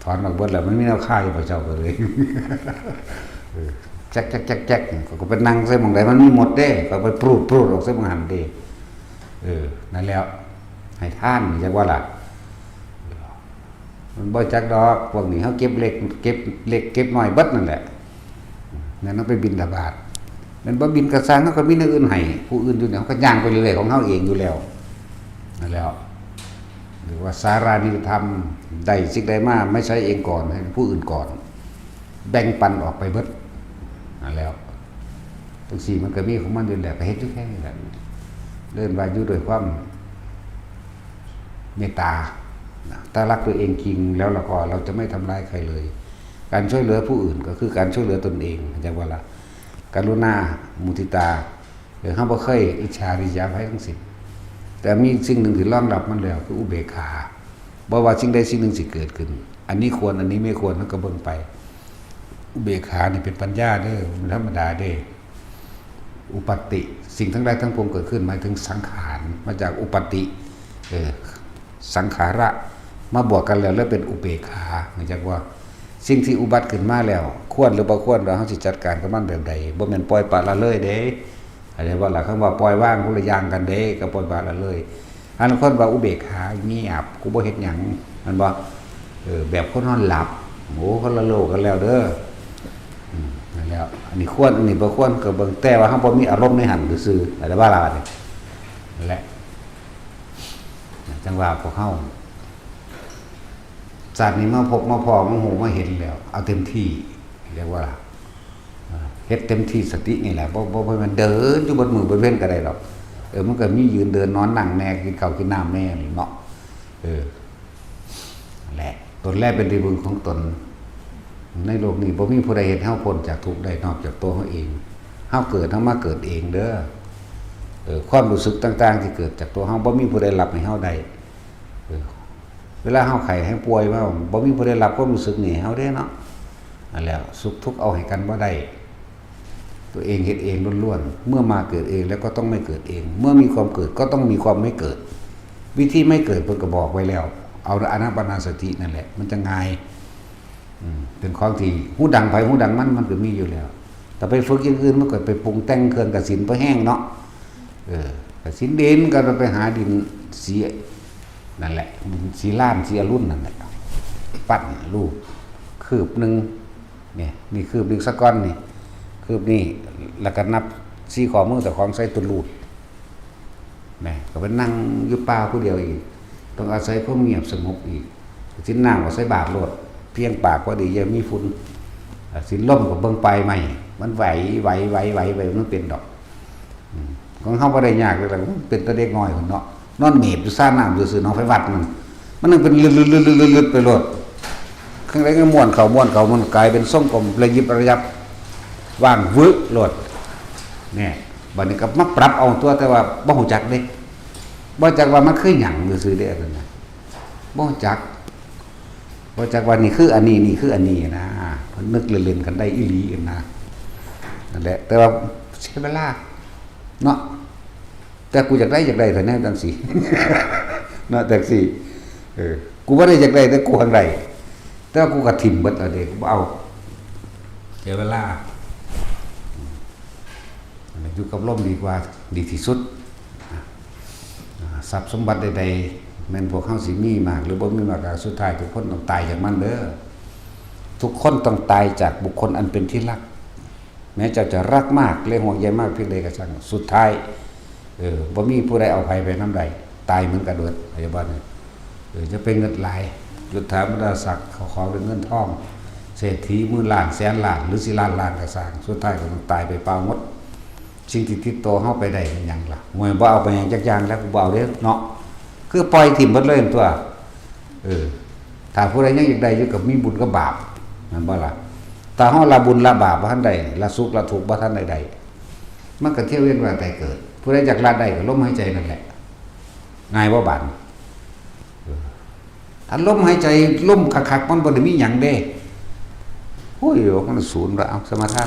ถอนออกเบิดแล้วมันมีแนวค่าอยู่พระเจ้าก็เลยแจ๊กก็เป็นนั่งใส่หม่องใดมันมีหมดเด้ก็ไปปรูดออกใส่หม่องหันเด้นั่นแล้วให้ท่านจักว่าล่ะมันบ่จักดอกพวกนี้เฮาเก็บเล็กเก็บน้อยเบิดนั่นแหละนั่นเอาไปบิณฑบาตมันบ่บินกระซังเฮาก็มีอย่างอื่นให้ผู้อื่นอยู่เนี่ยเฮาก็ย่างไปเรื่อยๆของเฮาเองอยู่แล้วนั่นแล้วหรือว่าสารานิธรรมได้สิ่งใดมาไม่ใช้เองก่อนให้ผู้อื่นก่อนแบ่งปันออกไปเบิดนั่นแล้วทั้ง4มันก็มีของมันอยู่แหละก็เฮ็ดอยู่แค่นี้แหละเดินว่าอยู่ด้วยความเมตตาถ้ารักตัวเองจริงแล้วเราจะไม่ทำร้ายใครเลยการช่วยเหลือผู้อื่นก็คือการช่วยเหลือตนเองจังว่าล่ะกรุณามุทิตาเฮาบ่เคยอิจฉาริษยาไผทั้งสิ้นแต่มีสิ่งหนึ่งที่รองรับมันแล้วคืออุเบกขาบ่ว่าสิ่งใดสิ่งหนึ่งสิเกิดขึ้นอันนี้ควรอันนี้ไม่ควรมันก็เบิ่งไปอุเบกขานี่เป็นปัญญาเด้อมันธรรมดาเด้อุปติสิ่งทั้งหลายทั้งปวงเกิดขึ้นหมายถึงสังขารมาจากอุปติสังขาระมาบวกกันแล้วเป็นอุเบกขาหมายจากว่าสิ่งที่อุบัติขึ้นมาแล้วควรหรือบ่ควรเราเฮาสิจัดการกับมันแบบใดบ่แม่นปล่อยปละละเลยเด้อะไรว่าล่ะคำว่าปล่อยว่างคนละอย่างกันเด้ก็ปล่อยปละละเลยอันคนว่าอุเบกขาเงียบกูบ่เฮ็ดหยังมันบ่แบบคนนอนหลับโหคนละโลกกันแล้วเด้อนั่นแล้วอันนี้ควรอันนี้บ่ควรก็เบิ่งแต่ว่าเฮาบ่มีอารมณ์ในหันซื่อๆอะไรว่าล่ะนี่นั่นแหละจังว่าพวกเฮา ศาสตร์นี้มาพบมาพอมาหูมาเห็นแล้วเอาเต็มที่เรียกว่าเฮ็ดเต็มที่สตินี่แหละบ่มันเดินอยู่บนมือบนเว้นก็ได้หรอกมันก็มียืนเดินนอนนั่งแน่กินข้าวกินน้ำแน่เนาะแหละตนแรกเป็นที่บุญของตนในโลกนี้บ่มีผู้ใดเห็นเฮาพ้นจากทุกข์ได้นอกจากตัวเฮาเองเฮาเกิดเฮามาเกิดเองเด้อความรู้สึกต่างๆที่เกิดจากตัวเฮาบ่มีผู้ใดรับให้เฮาได้เวลาเฮาไข้ให้ป่วยมาบ่มีผู้ใดรับความรู้สึกนี่เฮาได้เนาะนั่นแหละสุขทุกข์เอาให้กันบ่ได้ตัวเองเฮ็ดเองล้วนๆเมื่อมาเกิดเองแล้วก็ต้องไม่เกิดเองเมื่อมีความเกิดก็ต้องมีความไม่เกิดวิธีไม่เกิดเพิ่นก็บอกไว้แล้วเอาอานาปานสตินั่นแหละมันจะง่ายเป็นของที่หูดังไผหูดังมันก็มีอยู่แล้วแต่ไปฝึกอย่างอื่นมันก็ไปปรุงแต่งเครื่องกสิณบ่แห้งเนาะกสิณดินก็ไปหาดินสีนั่นแหละสีล้านสีอรุณนั่นแหละปั้นรูปคืบนึงเนี่ยนี่คืบนึงสักก้อนนี่คืบนี่แล้วก็นับสีขอมือแต่ของใส่ตุลูดแม่ก็ไปนั่งอยู่ป่าผู้เดียวอีกต้องอาศัยความเงียบสงบอีกสินนั่งก็ใส่บาตรโลดเพียงปากก็ดียังมีฝุ่นสินล่มก็เบิ่งไปใหม่มันไหวมันเป็นดอกของเฮาบ่ได้ยากเลยล่ะเป็นตะเด็กน้อยพุ่นเนาะนอนเมบอยู่ซ่าน้ำซื่อๆน้องไฟวัดมันนึงเป็นลึดๆไปโลดข้างในก็ม่วนเขามันกลายเป็นทรงกลมระยิบระยับว่างวึกโลดเนี่ยบัดนี้ก็มาปรับเอาตัวแต่ว่าบ่ฮู้จักเด้บ่จักว่ามันคือหยังซื่อๆเด้นั่นน่ะบ่ฮู้จักว่านี่คืออันนี้นี่คืออันนี้นะเพิ่นนึกเล่นๆกันได้อีหลีนะนั่นแหละแต่ว่าใช้เวลาเนาะแต่กูอยากได้เท่านั้นจังซี่ เนาะจังซี่กูบ่ได้อยากได้แต่กูหังได้แต่ว่ากูก็ถิ่มเบิดเอาเด้กูบ่เอาใช้เวลาอยู่กับลมดีกว่าดีที่สุดทรัพย์สมบัติใดๆแม่นพวกเฮาสิมีมากหรือบ่มีมากสุดท้ายทุกคนต้องตายจากมันเด้อทุกคนต้องตายจากบุคคลอันเป็นที่รักแม้จะรักมากและห่วงใยมากเพียงใดก็ช่างสุดท้ายบ่มีผู้ใดเอาภัยไปนำใดตายเหมือนกันเบิดพยาบาลจะเป็นเงินหลายยุทธาบรรดาศักดิ์เขาขอเป็นเงินทองเศรษฐีหมื่นล้านแสนล้านหรือสิล้านก็สร้างสุดท้ายก็ต้องตายไปเปล่าหมดสิ่งที่ติดตัวเฮาไปได้เป็นหยังล่ะมวยบ่เอาไปหยังจักอย่างแล้วกูบ่เอาเด้อเนาะคือปล่อยถิ่มเบิดเลยตัวถ้าผู้ใดยังอยากได้อยู่กับมีบุญกับบาปนั่นบ่ล่ะถ้าเฮาละบุญละบาปบ่ทันได้ละสุขละทุกข์บ่ทันได้มันก็เที่ยวเวียนว่ายตายเกิดผู้ใดอยากละได้ก็ลมหายใจนั่นแหละง่ายบ่บาดถ้าลมหายใจลมคักๆมันบ่ได้มีหยังเด้โอ้ยมันศูนย์ละเอาสมาธิ